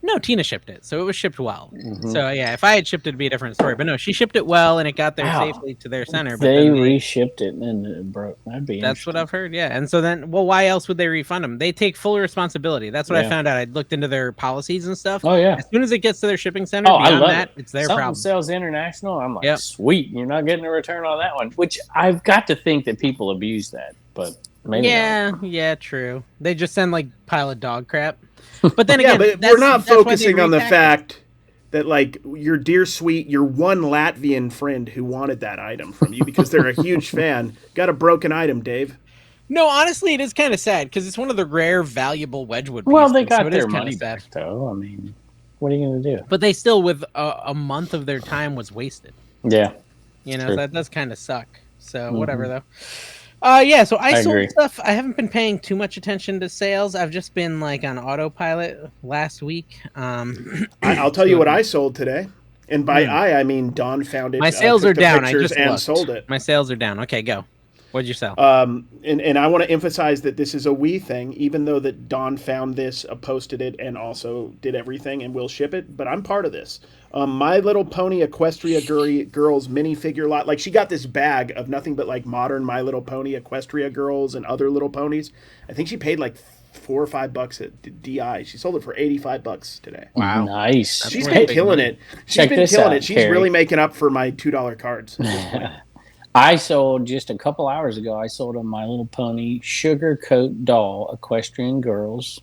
No, Tina shipped it, so it was shipped well. So yeah, if I had shipped it, it'd be a different story. But no, she shipped it well, and it got there safely to their center. But they reshipped it, and then it broke. That'd be that's what I've heard. Yeah, and so then, well, why else would they refund them? They take full responsibility. That's what I found out. I looked into their policies and stuff. Oh yeah. As soon as it gets to their shipping center, beyond that, it's their problem. Sells international. I'm like, sweet. You're not getting a return on that one. Which I've got to think that people abuse that, but maybe. Yeah, true. They just send like pile of dog crap. But then again, but we're not focusing on the fact that like your dear sweet, your one Latvian friend who wanted that item from you because they're a huge fan got a broken item, Dave. No, honestly, it is kind of sad because it's one of the rare, valuable Wedgewood pieces. Well, they got so their money back, though. I mean, what are you going to do? But they still, with a month of their time was wasted. Yeah. You know, that does kind of suck. So whatever, though. Yeah, so I sold stuff. I haven't been paying too much attention to sales. I've just been like on autopilot last week. I'll tell you what I sold today. And by I mean Don found it. My sales are took the down. I pictures just and looked. sold it. My sales are down. Okay, go. What'd you sell? And I want to emphasize that this is a we thing, even though that Don found this, posted it, and also did everything and will ship it. But I'm part of this. My Little Pony Equestria Girls minifigure lot. Like, she got this bag of nothing but like modern My Little Pony Equestria Girls and other little ponies. I think she paid like $4 or $5 at DI. She sold it for $85 today. Wow, nice. She's been killing it. She's been killing it. She's Carrie. really making up for my $2 cards. At this point. I sold just a couple hours ago. I sold a My Little Pony Sugar Coat Doll Equestrian Girls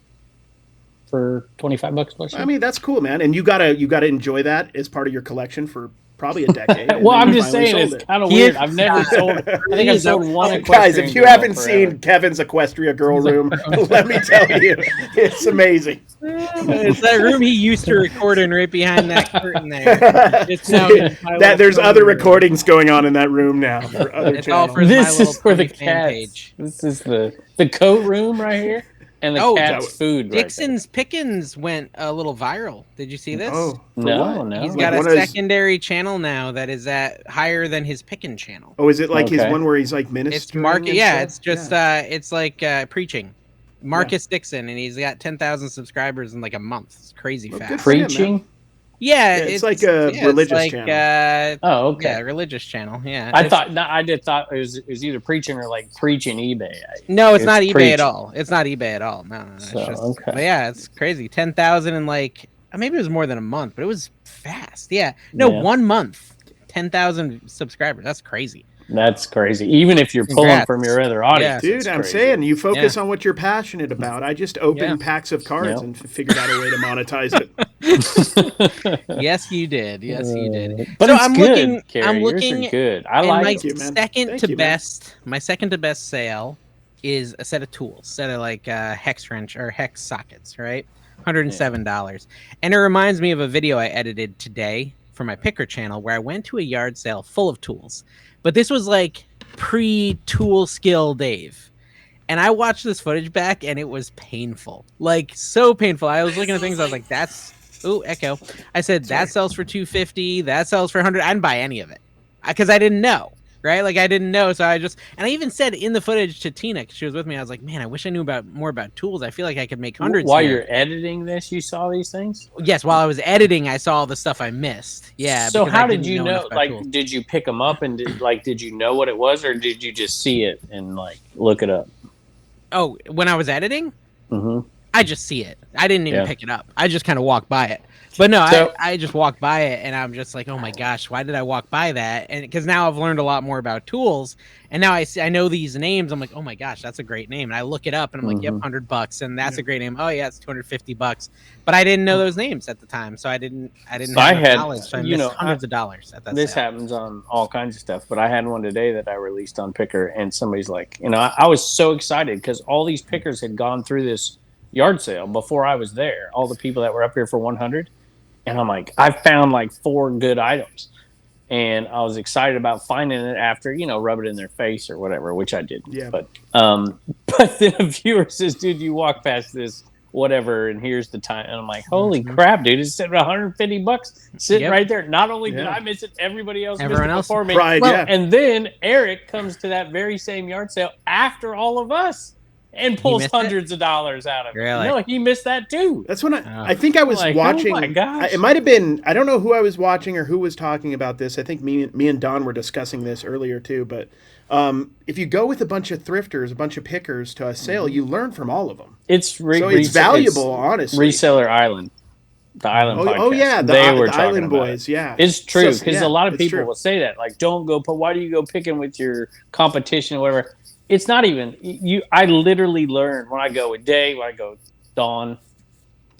for $25. I mean, that's cool, man. And you gotta enjoy that as part of your collection for probably a decade. Well, I'm just saying it's kind of weird. I've never sold. I think I've sold one Equestrian Guys, if you Girl haven't forever. seen Kevin's Equestria Girl room, let me tell you, it's amazing. It's that room he used to record in right behind that curtain there. It's now There's other recordings going on in that room now. For other It's all channels. for his This My Little is for the Pony fan cats. page. This is the coat room right here, and the cat's food. Dixon's Pickens went a little viral. Did you see this? Oh, for No, what? no. He's Like got a one of his- secondary channel now that is at higher than his Picken channel. Oh, is it like his Okay. one where he's like ministering? It's market. and Yeah, stuff? it's just it's like preaching. Marcus Dixon, and he's got 10,000 subscribers in like a month. It's crazy Well, fast. good for him, man. Preaching. Yeah, it's like a religious channel. Oh, okay. Yeah, religious channel. Yeah. I thought it was either preaching or like preaching eBay. No, it's not eBay preaching. at all. It's not eBay at all. No. It's So, just, okay. But yeah, it's crazy. 10,000 in like maybe it was more than a month, but it was fast. Yeah. No, Yeah. 1 month, 10,000 subscribers. That's crazy. That's crazy. Even if you're pulling Congrats. from your other audience, Dude, it's I'm crazy. saying you focus on what you're passionate about. I just opened Yeah. packs of cards Yep. and figured out a way to monetize it. Yes, you did. Yes, you did. But So it's I'm good, looking. Carrie. I'm Yours looking. are good. I And like my it. you, man. second Thank to you, man. best. My second to best sale is a set of tools, set of like hex wrench or hex sockets, right? $107, and it reminds me of a video I edited today for my picker channel where I went to a yard sale full of tools, but this was like pre-tool skill Dave. And I watched this footage back and it was painful. Like so painful. I was looking at things, I was like, that's echo. I said that sells for $250, that sells for $100. I didn't buy any of it. Because I didn't know. Right? Like I didn't know. So I even said in the footage to Tina, 'cause she was with me, I was like, man, I wish I knew more about tools. I feel like I could make hundreds While here. you're editing this, you saw these things? Yes, while I was editing, I saw all the stuff I missed. Yeah. So because I how did didn't you enough know? about Like, tools. did you pick them up and did you know what it was, or did you just see it and like look it up? Oh, when I was editing? Mm-hmm. I just see it. I didn't even Yeah. pick it up. I just kind of walked by it. But no, So- I just walked by it, and I'm just like, oh my gosh, why did I walk by that? And because now I've learned a lot more about tools, and now I know these names. I'm like, oh my gosh, that's a great name. And I look it up, and I'm like, yep, $100, and that's a great name. Oh yeah, it's $250. But I didn't know those names at the time, so I didn't So have I enough had- knowledge. So I you missed know, hundreds of dollars at that. This sale. happens on all kinds of stuff, but I had one today that I released on Picker, and somebody's like, I was so excited because all these pickers had gone through this yard sale before I was there. All the people that were up here for 100, and I'm like, I found like 4 good items, and I was excited about finding it after rub it in their face or whatever, which I didn't. Yeah. But then a viewer says, "Dude, you walk past this." Whatever, and here's the time, and I'm like, "Holy crap, dude! It's sitting at $150, sitting Yep. right there." Not only did Yeah. I miss it, everybody else Everyone missed it else before me. Pride, Well, yeah. and then Eric comes to that very same yard sale after all of us and pulls missed it? hundreds of dollars out of it. Really? No, he missed that too. That's when I think I was Like, watching. oh my gosh. It might have been. I don't know who I was watching or who was talking about this. I think me and Don were discussing this earlier too. But if you go with a bunch of thrifters, a bunch of pickers to a sale, you learn from all of them. It's So it's valuable, honestly. Reseller Island, the Island podcast. Oh yeah, they were the talking Island about Boys. it. Yeah, It's true So, because yeah, a lot of it's people true. will say that, like, don't go. But why do you go picking with your competition or whatever? It's not even you. I literally learn when I go with Day, when I go with Dawn,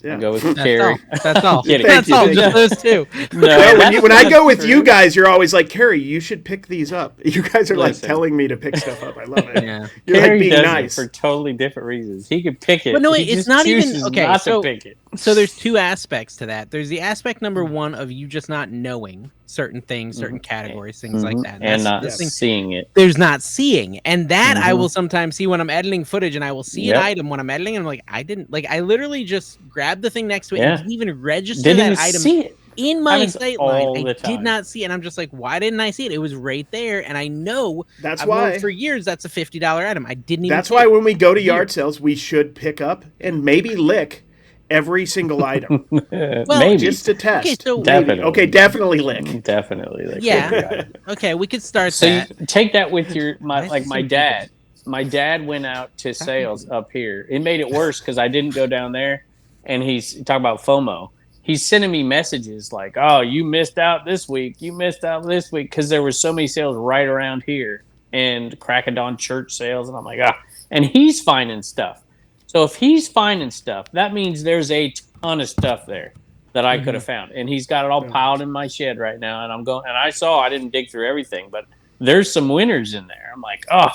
Yeah. I go with That's Carrie. all. That's all. Kidding. That's Thank you, all. thank Just those two. No, Yeah, when I that's go with true. you guys, you're always like, Carrie, you should pick these up. You guys are like Listen. telling me to pick stuff up. I love it. Yeah. You're Carrie like being does nice. it for totally different reasons. He could pick it, But no, he it's just not even- chooses okay, Not so- to pick it. So there's two aspects to that. There's the aspect number one of you just not knowing certain things, certain categories, things like that. and not this thing- seeing it. there's not seeing, and that I will sometimes see when I'm editing footage, and I will see Yep. an item when I'm editing, and I'm like, I didn't like. I literally just grabbed the thing next to it Yeah. and didn't even register Didn't that even item. see it. in my sight line. I the time. did not see it. And I'm just like, why didn't I see it? It was right there. And I know I've known why for years that's a $50 item. I didn't even That's see why it. when we go to yard sales, we should pick up and maybe lick every single item. Maybe. Just to test. Okay, so Definitely. Okay, definitely lick. Definitely. Like, yeah. Okay, we could start So that. you take that with your Nice to my see dad. My dad went out to sales up here. It made it worse because I didn't go down there, and he's talking about FOMO. He's sending me messages like, "Oh, you missed out this week. You missed out this week," because there were so many sales right around here and crack of dawn church sales, and I'm like, ah. And he's finding stuff. So if he's finding stuff, that means there's a ton of stuff there that I could have found, and he's got it all piled in my shed right now. And I'm going, and I didn't dig through everything, but there's some winners in there. I'm like, oh.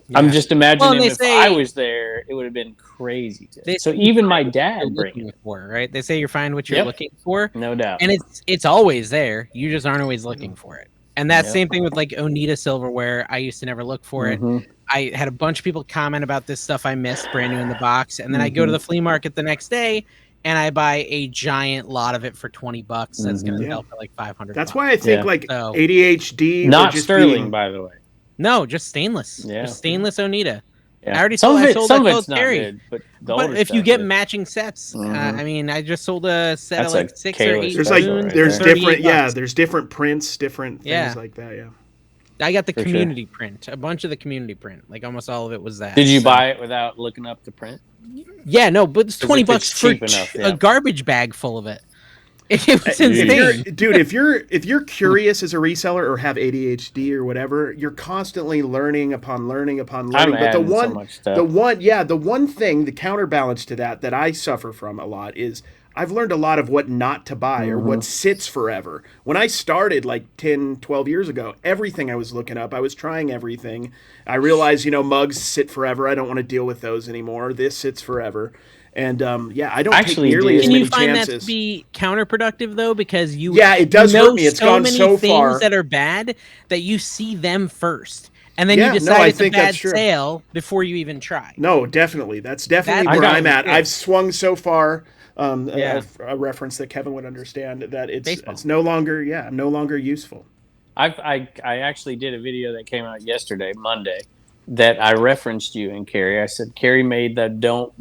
Yeah. I'm just imagining if I was there, it would have been crazy. So even my dad bringing it for, right? They say you find what you're looking for, no doubt, and it's always there. You just aren't always looking for it. And that same thing with like Oneida silverware. I used to never look for it. I had a bunch of people comment about this stuff I missed, brand new in the box, and then I go to the flea market the next day and I buy a giant lot of it for $20. That's going to sell for like $500. That's why I think like ADHD, not sterling, by the way. No, just stainless. Yeah. Just stainless Oneida. Yeah. I already sold some of it's not good, but if you get matching sets, I mean, I just sold a set of like 6 or 8. There's different, there's different prints, different things like that. Yeah. I got the community print, a bunch of the community print, like almost all of it was that. Did you buy it without looking up the print? Yeah, no, but it's $20 for a garbage bag full of it. It was insane. If you're curious as a reseller or have ADHD or whatever, you're constantly learning upon learning upon learning. But the one thing, the counterbalance to that I suffer from a lot is I've learned a lot of what not to buy or what sits forever. When I started like 10, 12 years ago, everything I was looking up, I was trying everything. I realized, mugs sit forever. I don't want to deal with those anymore. This sits forever. And I don't take nearly as many chances. Can you find that to be counterproductive though? Because it does hurt me. It's gone so far. Things that are bad that you see them first, and then you decide it's a bad sale before you even try. No, definitely. That's definitely where I'm at. I've swung so far. A reference that Kevin would understand that it's no longer I'm no longer useful. I actually did a video that came out yesterday, Monday, that I referenced you and Carrie. I said Carrie made the don't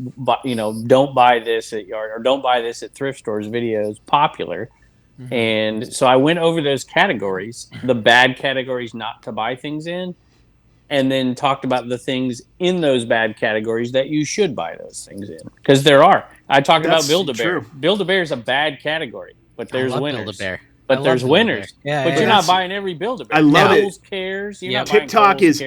buy this at yard or don't buy this at thrift stores videos popular. And so I went over those categories, the bad categories not to buy things in, and then talked about the things in those bad categories that you should buy those things in. Because there are. I talked about Build-A-Bear. Build-A-Bear is a bad category, but there's winners. Build-A-Bear. But there's winners. Yeah, but you're not buying every Build-A-Bear. I love it. Cares. TikTok is...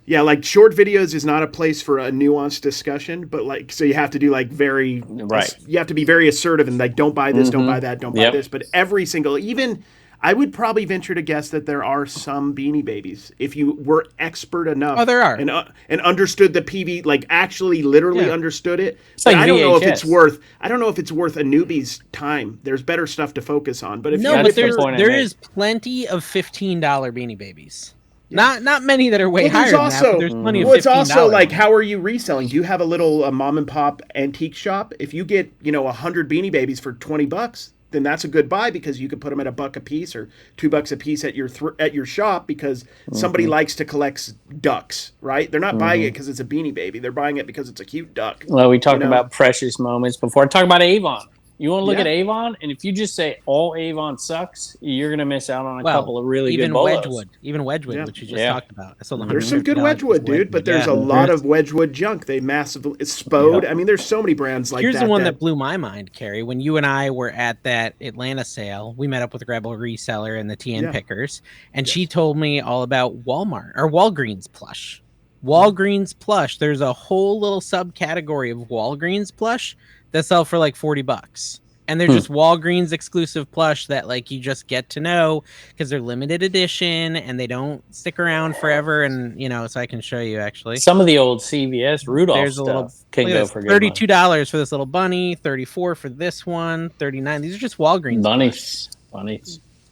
Yeah, like short videos is not a place for a nuanced discussion, but so you have to do like you have to be very assertive and like don't buy this, don't buy that, don't buy this. But every single, even I would probably venture to guess that there are some Beanie Babies if you were expert enough. Oh, there are, and understood the PV, like actually literally understood it. But I don't know if it's worth. I don't know if it's worth a newbie's time. There's better stuff to focus on. But there is plenty of $15 Beanie Babies. Not many that are way higher than that, but there's plenty of $15. It's also like, how are you reselling? Do you have a little mom and pop antique shop? If you get 100 Beanie Babies for $20, then that's a good buy because you could put them at $1 a piece or $2 a piece at your shop because somebody likes to collect ducks, right? They're not buying it because it's a Beanie Baby. They're buying it because it's a cute duck. Well, we talked about precious moments before. Talk about Avon. You want to look at Avon, and if you just say all Avon sucks, you're going to miss out on a couple of really good bolos. Even Wedgewood, which you just talked about. There's some good Wedgewood, dude, but there's a lot of Wedgewood junk. They massively Spode. I mean, there's so many brands like that. Here's the one that blew my mind, Carrie. When you and I were at that Atlanta sale, we met up with Rebel Reseller and the TN Pickers, and she told me all about Walgreens plush. Walgreens plush. There's a whole little subcategory of Walgreens plush that sell for like $40, and they're just Walgreens exclusive plush that like you just get to know because they're limited edition and they don't stick around forever. And so I can show you actually some of the old CVS Rudolph stuff can go for $32 for this little bunny, $34 for this one, $39. These are just Walgreens bunnies.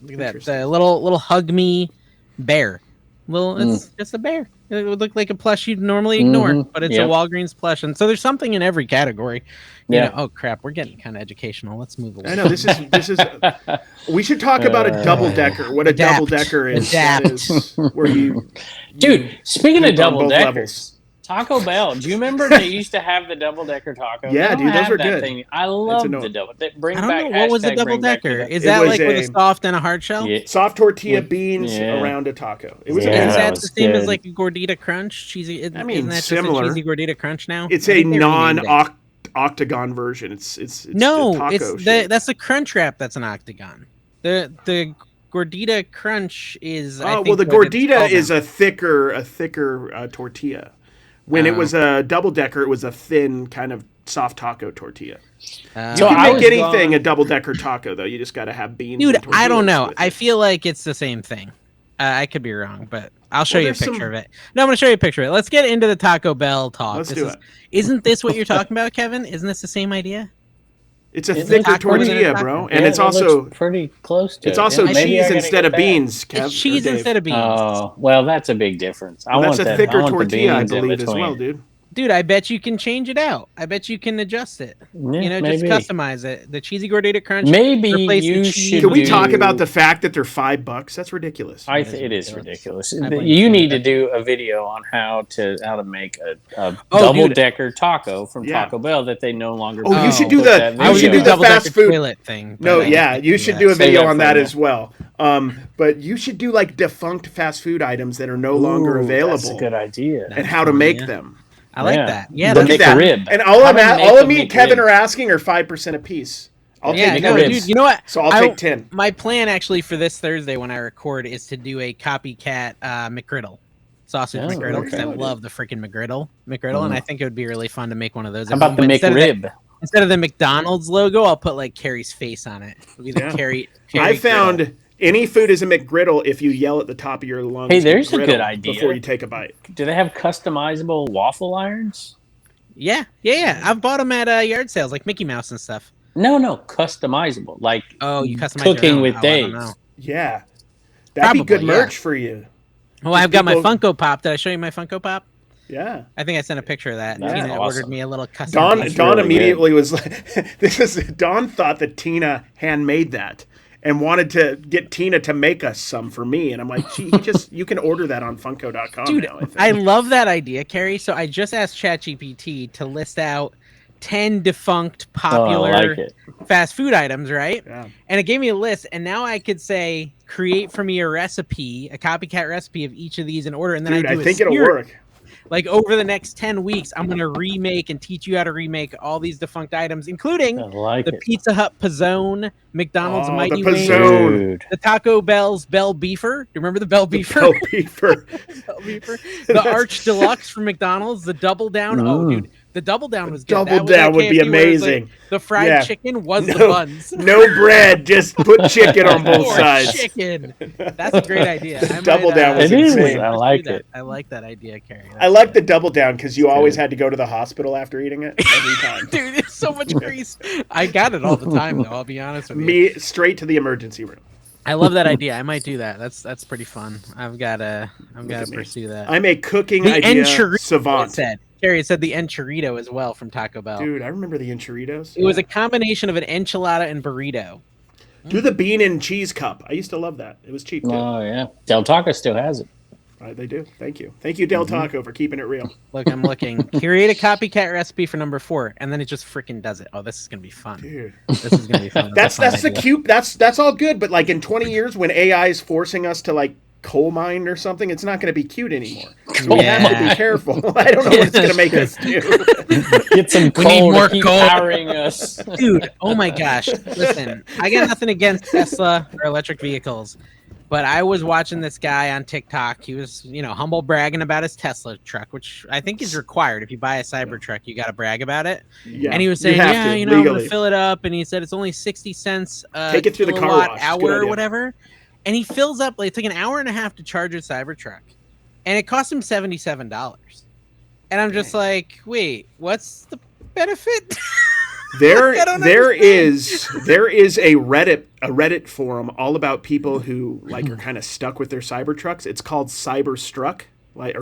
Look at that, the little hug me bear. It's just a bear. It would look like a plush you'd normally ignore, but it's a Walgreens plush. And so there's something in every category. You know, oh crap, we're getting kind of educational. Let's move along. I know this is. We should talk about a double decker. What a double decker is. Is where you, dude. Speaking of double deckers, Taco Bell. Do you remember they used to have the double decker taco? Yeah, dude, those were good. Thing. I love the double. I don't know what was the double decker. Is that like with a soft and a hard shell? Yeah. Soft tortilla beans around a taco. It was. Is that the same as like a gordita crunch? Cheesy. I mean, isn't that similar. Just a cheesy gordita crunch now? It's a non-octagon version. It's no, the taco it's that's the crunch wrap. That's an octagon. The gordita crunch is. The gordita is a thicker tortilla. When it was a double decker, it was a thin kind of soft taco tortilla. You can make anything a double decker taco, though. You just got to have beans. Dude, I don't know. I feel like it's the same thing. I could be wrong, but I'll show you a picture of it. No, I'm going to show you a picture of it. Let's get into the Taco Bell talk. Let's do it. Isn't this what you're talking about, Kevin? Isn't this the same idea? It's a thicker tortilla, bro, and it's also pretty close to. It's also cheese instead of beans, Kev. It's cheese instead of beans. Oh, well, that's a big difference. That's a thicker tortilla, I believe, as well, dude. Dude, I bet you can change it out. I bet you can adjust it. Yeah, just customize it. The cheesy gordita crunch. Maybe you should. Can we talk about the fact that they're $5? That's ridiculous. It is ridiculous. You need to do a video on how to make a double decker taco from Taco Bell that they no longer. Oh, you should do the fast food thing. No, you should do a video on that as well. But you should do like defunct fast food items that are no longer available. That's a good idea. And how to make them. I like that. Yeah, look at that. Rib. And all of me and Kevin are asking are 5% a piece. I'll take 10. Dude, you know what? So I'll take 10. My plan actually for this Thursday when I record is to do a copycat McGriddle. Sausage McGriddle, because I love the freaking McGriddle, and I think it would be really fun to make one of those. How about the McRib? Instead of the McDonald's logo, I'll put like Carrie's face on it. It'll be the Carrie I found griddle. Any food is a McGriddle if you yell at the top of your lungs. Hey, there's a good idea. Before you take a bite. Do they have customizable waffle irons? Yeah. I've bought them at yard sales, like Mickey Mouse and stuff. No, customizable. Like you customize cooking with Dave. Yeah, that'd be good merch for you. Well, I've got my Funko Pop. Did I show you my Funko Pop? Yeah, I think I sent a picture of that. That's Tina awesome. ordered me a little custom. Dawn immediately was like, Dawn thought that Tina handmade that and wanted to get Tina to make us some for me. And I'm like, you can order that on Funko.com. Dude, now, I love that idea, Carrie. So I just asked ChatGPT to list out 10 defunct popular fast food items, right? Yeah. And it gave me a list, and now I could say, create for me a recipe, a copycat recipe of each of these in order, and then I think it'll work. Like over the next 10 weeks, I'm going to remake and teach you how to remake all these defunct items, including the Pizza Hut Pizzone, McDonald's Mighty Wings, the Taco Bell's Bell Beefer. Do you remember the Bell Beefer? Bell Beefer. The Arch Deluxe from McDonald's, the Double Down. Oh, dude. The Double Down was good. Double Down would be amazing. Like, the fried chicken was the buns. No bread, just put chicken on both sides. Chicken. That's a great idea. Double Down was insane. I like it. I like that idea, Carrie. I like the Double Down because you always had to go to the hospital after eating it every time. Dude, it's so much grease. I got it all the time, though. I'll be honest with you. Me straight to the emergency room. I love that idea. I might do that. That's pretty fun. I've got to pursue that. I'm a cooking idea savant. Carrie said the enchilada as well from Taco Bell. Dude, I remember the enchiladas. It was a combination of an enchilada and burrito. Do the bean and cheese cup. I used to love that. It was cheap, too. Oh, yeah. Del Taco still has it. They do. Thank you. Thank you, Del Taco, for keeping it real. Look, I'm looking. Create a copycat recipe for number 4, and then it just freaking does it. Oh, this is going to be fun. Dude. This is going to be fun. That's the cute. That's all good, but like in 20 years when AI is forcing us to like coal mine or something, it's not going to be cute anymore. We have to be careful. I don't know what it's going to make us do. Get some coal. We need more coal powering us. Dude, oh my gosh. Listen, I got nothing against Tesla or electric vehicles, but I was watching this guy on TikTok. He was, humble bragging about his Tesla truck, which I think is required. If you buy a Cybertruck, you got to brag about it. Yeah, and he was saying, I'm going to fill it up. And he said it's only 60 cents take it through the car wash. Hour or whatever. And he fills up, like, it's like an hour and a half to charge his Cybertruck. And it cost him $77. And I'm just like, wait, what's the benefit? There don't is a Reddit forum all about people who like are kind of stuck with their Cybertrucks. It's called Cyberstruck,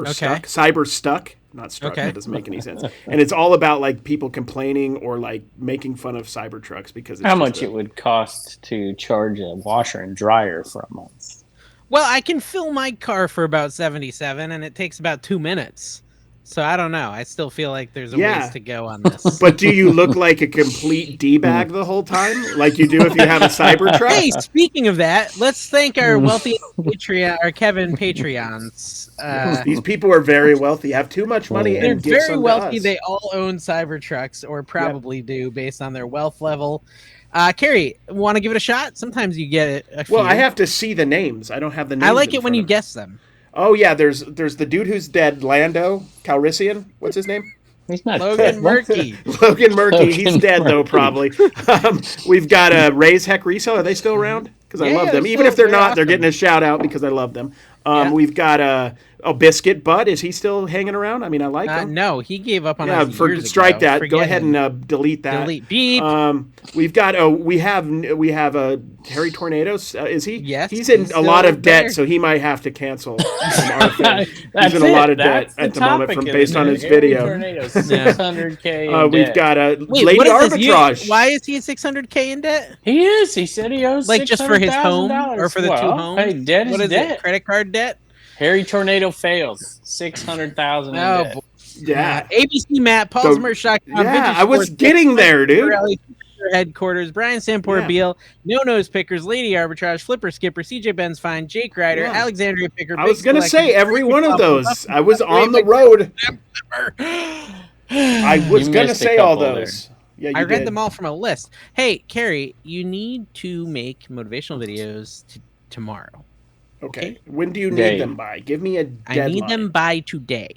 stuck. Cyberstuck, not struck. Okay. That doesn't make any sense. And it's all about like people complaining or like making fun of Cybertrucks because it's how much it would cost to charge a washer and dryer for a month. Well, I can fill my car for about 77, and it takes about 2 minutes. So I don't know. I still feel like there's a ways to go on this. But do you look like a complete D-bag the whole time, like you do if you have a Cybertruck? Hey, speaking of that, let's thank our wealthy Patreon, our Kevin Patreons. These people are very wealthy, have too much money, They're and give very some wealthy. to us. They all own Cybertrucks, or probably do, based on their wealth level. Carrie, want to give it a shot? Sometimes you get a few. Well, I have to see the names. I don't have the names. I like it when you guess them. Oh yeah, there's the dude who's dead, Lando Calrissian. What's his name? He's not Logan Murky. Logan Murky. He's dead though, probably. We've got a Raise Heck Reseller. Are they still around? Because I love them. Even if they're not, they're getting a shout out because I love them. We've got Biscuit Butt. Is he still hanging around? I mean, I like him. No, he gave up on us years strike ago. that. Forget Go ahead him. and delete that. Delete. Beep. We've got we have a Harry Tornadoes. Is he? Yes, He's in he's a lot still of debt, there. so he might have to cancel. He's That's in a lot of That's debt at the topic moment of based the on his Harry video. Tornadoes, 600K. We've got Wait, Lady what is this? Arbitrage. Why is he at 600K in debt? He is. He said he owes Like just for his home $600,000. or for the two homes? Hey, debt is What is debt. it? Credit card debt? Harry Tornado fails. 600,000 in Oh, debt. boy. Yeah. ABC Matt, Paul's The- Merch Shop. Yeah, I was getting there, dude. Headquarters, Brian Sampor Beal, No Nose Pickers, Lady Arbitrage, Flipper Skipper, CJ Benz Fine, Jake Ryder, Yeah. Alexandria Picker. I was Big gonna Selection, say every one of Buffalo, those. I was on the road. I was You gonna missed a say all couple those. Yeah, you I read did. them all from a list. Hey, Carrie, you need to make motivational videos Okay. tomorrow. Okay. When do you need Day. them by? Give me a deadline. I need them by today,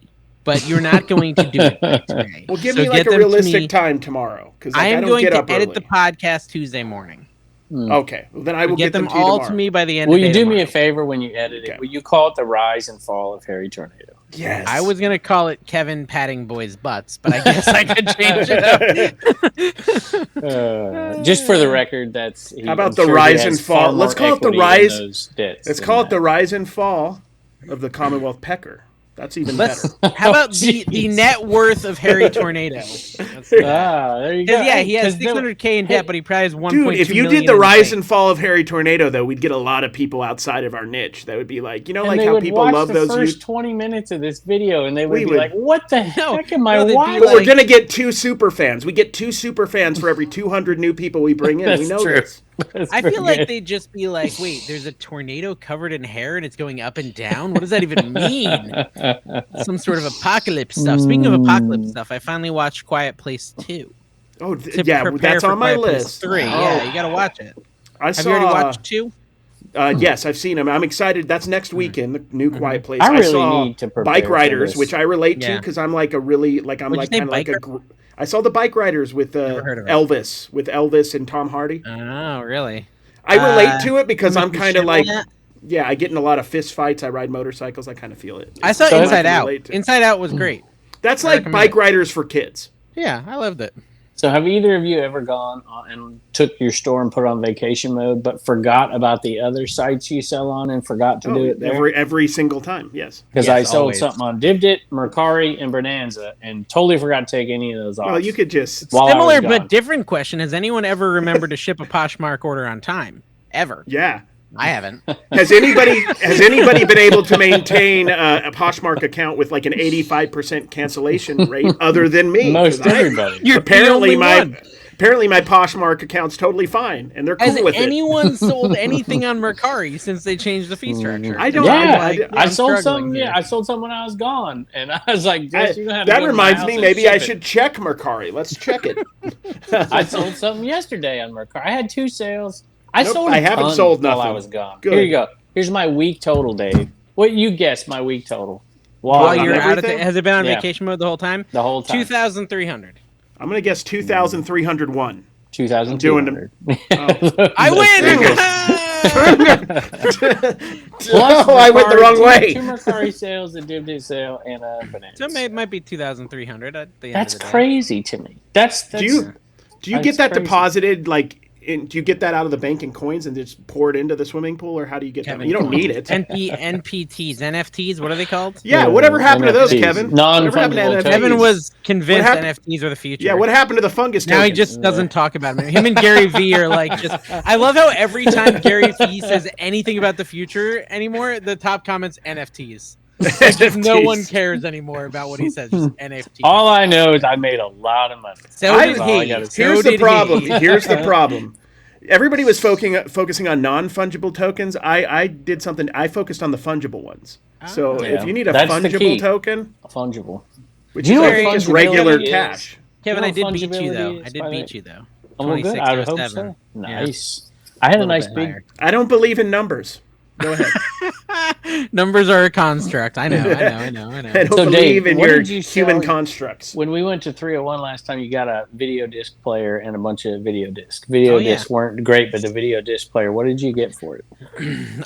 but you're not going to do it by today. Well, give So me like get a them to realistic me. time tomorrow because I I am don't going get to up edit early. the podcast Tuesday morning. Okay, well, then I will Get them to you all tomorrow. to me by the end Will of the you day do me a tomorrow. favor when you edit Okay. it? Will you call it the rise and fall of Harry Tornado? Yes. I was going to call it Kevin patting boys' butts, but I guess I could change it up. Just for the record, that's How about the rise and fall? Let's call it the rise. Let's Let's call it the rise and fall of the Commonwealth Pecker. That's even better. How about the jeez. net worth of Harry Tornado? There you go. Yeah, he has 'Cause 600K in debt, but he probably has 1.2 Dude, if you million did the in rise bank. and fall of Harry Tornado, though, we'd get a lot of people outside of our niche. That would be like, and like they how would people watch love the those. first 20 minutes of this video, and they would We be would- like, "What the heck am I no, they'd be watching?" But we're like- gonna get 2 super fans. We get 2 super fans for every 200 new people we bring in. We That's know true. this. That's I pretty feel like good. they'd just be like, wait, there's a tornado covered in hair and it's going up and down? What does that even mean? Some sort of apocalypse stuff. Speaking of apocalypse stuff, I finally watched Quiet Place 2. Oh, to yeah, prepare that's for on my Quiet Place list. 3. Oh. Yeah, you got to watch it. I Have saw. you already watched 2? Yes, I've seen them. I'm excited. That's next weekend. The new Quiet Place. I really saw need to prepare Bike for Riders, this. which I relate to Yeah. because I'm like a really like I'm What'd like you say, kind of like Biker? I saw the Bike Riders with Never heard of it. Elvis and Tom Hardy. Oh, really? I relate to it because I'm Timothy kind of like Chalamet? yeah, I get in a lot of fist fights. I ride motorcycles. I kind of feel it. I saw So- Inside Out. relate to. Inside Out was great. That's I like recommend Bike it. Riders for kids. Yeah, I loved it. So, have either of you ever gone and took your store and put it on vacation mode, but forgot about the other sites you sell on and forgot to do it there? every single time. Yes. Because Yes, I sold always. something on Divdit, Mercari, and Bonanza, and totally forgot to take any of those off. Well, you could just While I was Similar gone. but different question. Has anyone ever remembered to ship a Poshmark order on time? Ever? yeah. I haven't. Has anybody been able to maintain a Poshmark account with like an 85% cancellation rate other than me? Most 'Cause everybody. You're apparently the only one. my Poshmark account's totally fine and they're Has cool with it. anyone sold anything on Mercari since they changed the fee structure? I don't- Yeah, I I'm sold struggling some. here. Yeah, I sold some when I was gone, and I was like, "Guess you're gonna have to That go to my reminds house me, and maybe ship I it." should check Mercari. Let's check it. I sold something yesterday on Mercari. I had 2 sales. I Nope, sold. I a haven't ton sold while I nothing. was gone. Good. Here you go. Here's my week total, Dave. What you guess my week total? While on you're out of everything? has it been on Yeah. vacation mode the whole time? The whole time. 2,300. I'm going to guess 2,301. 2,200. I win! Plus, Oh, I went the wrong way. 2 Mercari sales, a Divdit sale, and a Bonanza. So it might be 2,300 at the end That's of the day. crazy to me. That's Do Do you get that deposited do you get that out of the bank in coins and just pour it into the swimming pool, or how do you get that? You don't need it. NPTs, NFTs, what are they called? Yeah, whatever happened to those, Kevin? Non-fungible. Kevin was convinced NFTs are the future. Yeah, what happened to the fungus Now tokens? he just doesn't talk about them. Him and Gary Vee are I love how every time Gary Vee says anything about the future anymore, the top comments NFTs. No one cares anymore about what he says. Just NFTs. All I know is I made a lot of money. Here's the problem. Here's the problem. Everybody was focusing on non-fungible tokens. I did something. I focused on the fungible ones. So if you need a fungible token, fungible, which is just regular cash. Kevin, I did beat you though. Oh, good. I would hope so. Nice. Yeah. I had a nice big. I don't believe in numbers. Go ahead. Numbers are a construct. I know. I don't believe in your human constructs. When we went to 301 last time, you got a video disc player and a bunch of video discs. Video discs weren't great, but the video disc player, what did you get for it?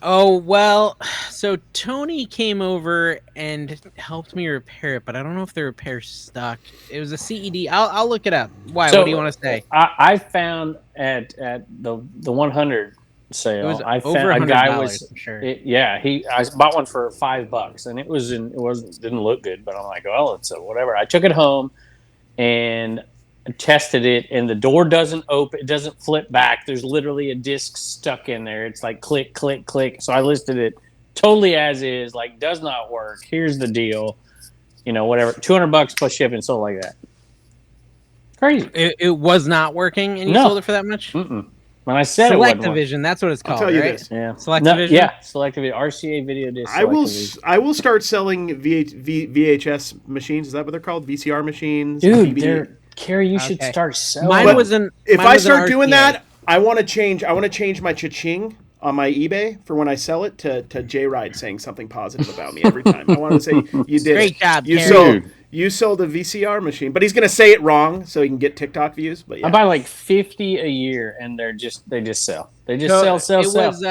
Oh, well, so Tony came over and helped me repair it, but I don't know if the repair stuck. It was a CED. I'll look it up. Why? So, what do you want to say? I found at the 100 sale. I found a guy was sure. I bought one for $5 and it didn't look good, but I'm like, well, it's whatever. I took it home and tested it, and the door doesn't open, it doesn't flip back. There's literally a disc stuck in there. It's like click, click, click. So I listed it totally as is, like does not work. Here's the deal, whatever. $200 plus shipping, sold like that. Crazy. It was not working, and you sold it for that much. When I said Selectivision, that's what it's called. I'll tell you right? this. Yeah. Selectivision? Selectivision. RCA video disc. I will start selling VHS machines. Is that what they're called? VCR machines? Dude, Carrie, you should start selling. If I start doing that, I want to change my cha-ching on my eBay for when I sell it to Jay Ride saying something positive about me every time. I want to say, you did Great job, You sold a VCR machine, but he's going to say it wrong so he can get TikTok views. But yeah. I buy like 50 a year, and they just sell. They just sell. It was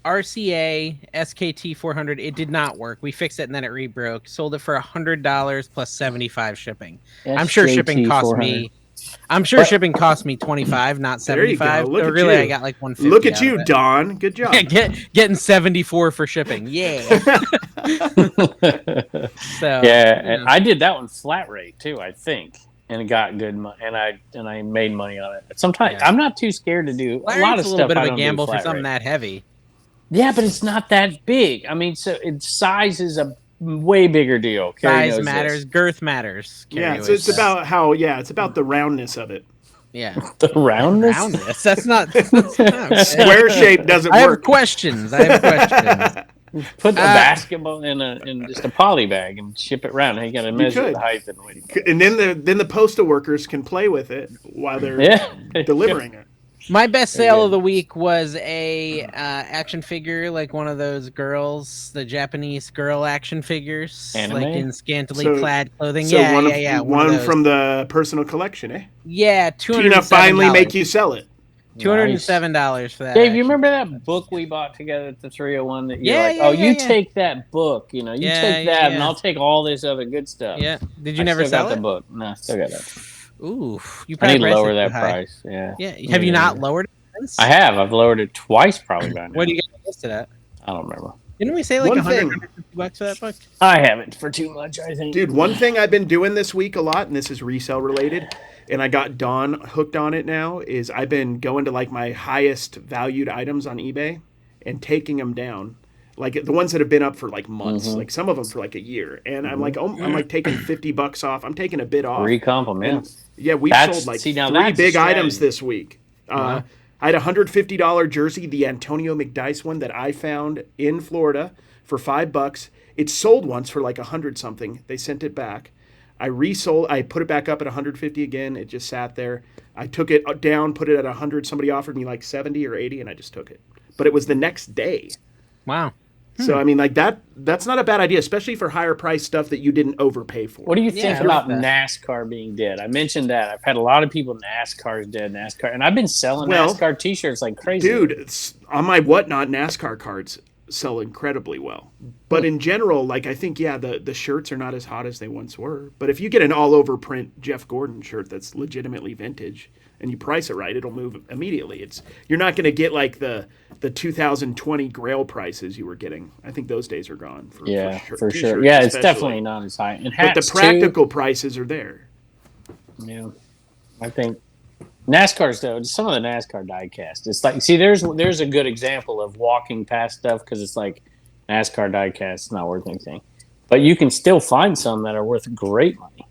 RCA SKT 400. It did not work. We fixed it, and then it rebroke. Sold it for $100 plus 75 shipping. I'm sure shipping cost me. Shipping cost me $25, not $75. There you go. Look at really, you. I got like $150. Look at you, Don. Good job. Getting $74 for shipping. Yeah. And I did that one flat rate too, I think, and it got good money, and I made money on it. Sometimes I'm not too scared to do a lot of stuff. A little bit of a gamble for something that heavy. Yeah, but it's not that big. I mean, so size is a way bigger deal. Size matters, girth matters. So it's about the roundness of it. Yeah, the roundness. That's not square shape doesn't work. I have questions. Put the basketball in just a poly bag and ship it around. You got to measure the height and weight. And then the postal workers can play with it while they're delivering it. My best sale of the week was a action figure, like one of those girls, the Japanese girl action figures, Anime? like in scantily clad clothing. So one from the personal collection, eh? Yeah, $207. Tina finally make you sell it. $207 for that. Dave, you remember that book we bought together at the 301 that you take that book, take that and I'll take all this other good stuff. Yeah. Did you never sell it? The book. No, still got that. Ooh, you I need to lower that price. Yeah. Yeah. Have you not lowered it since? I have. I've lowered it twice probably by now. What do you get listed at? I don't remember. Didn't we say like $150 for that book? I haven't for too much, I think. Dude, one thing I've been doing this week a lot, and this is resale related, and I got Dawn hooked on it now, is I've been going to like my highest valued items on eBay and taking them down. Like the ones that have been up for like months, like some of them for like a year. And I'm like, I'm like taking $50 off. I'm taking a bit off. Recomp. Yeah, we sold like 3 big items this week. I had a $150 jersey, the Antonio McDice one that I found in Florida for $5. It sold once for like 100 something. They sent it back. I resold. I put it back up at 150 again. It just sat there. I took it down, put it at 100. Somebody offered me like 70 or 80, and I just took it. But it was the next day. Wow. So, I mean, like that's not a bad idea, especially for higher price stuff that you didn't overpay for. What do you think about NASCAR being dead? I mentioned that. I've had a lot of people, NASCAR's dead, NASCAR. And I've been selling NASCAR t-shirts like crazy. Dude, on my Whatnot, NASCAR cards sell incredibly well. But in general, like I think, the shirts are not as hot as they once were. But if you get an all-over print Jeff Gordon shirt that's legitimately vintage, and you price it right, it'll move immediately. You're not going to get like the 2020 Grail prices you were getting. I think those days are gone. For sure. Yeah, it's definitely not as high. And but the practical prices are there. Yeah, I think NASCAR's though. Some of the NASCAR diecast. It's like, see, there's a good example of walking past stuff because it's like NASCAR diecast is not worth anything, but you can still find some that are worth great money.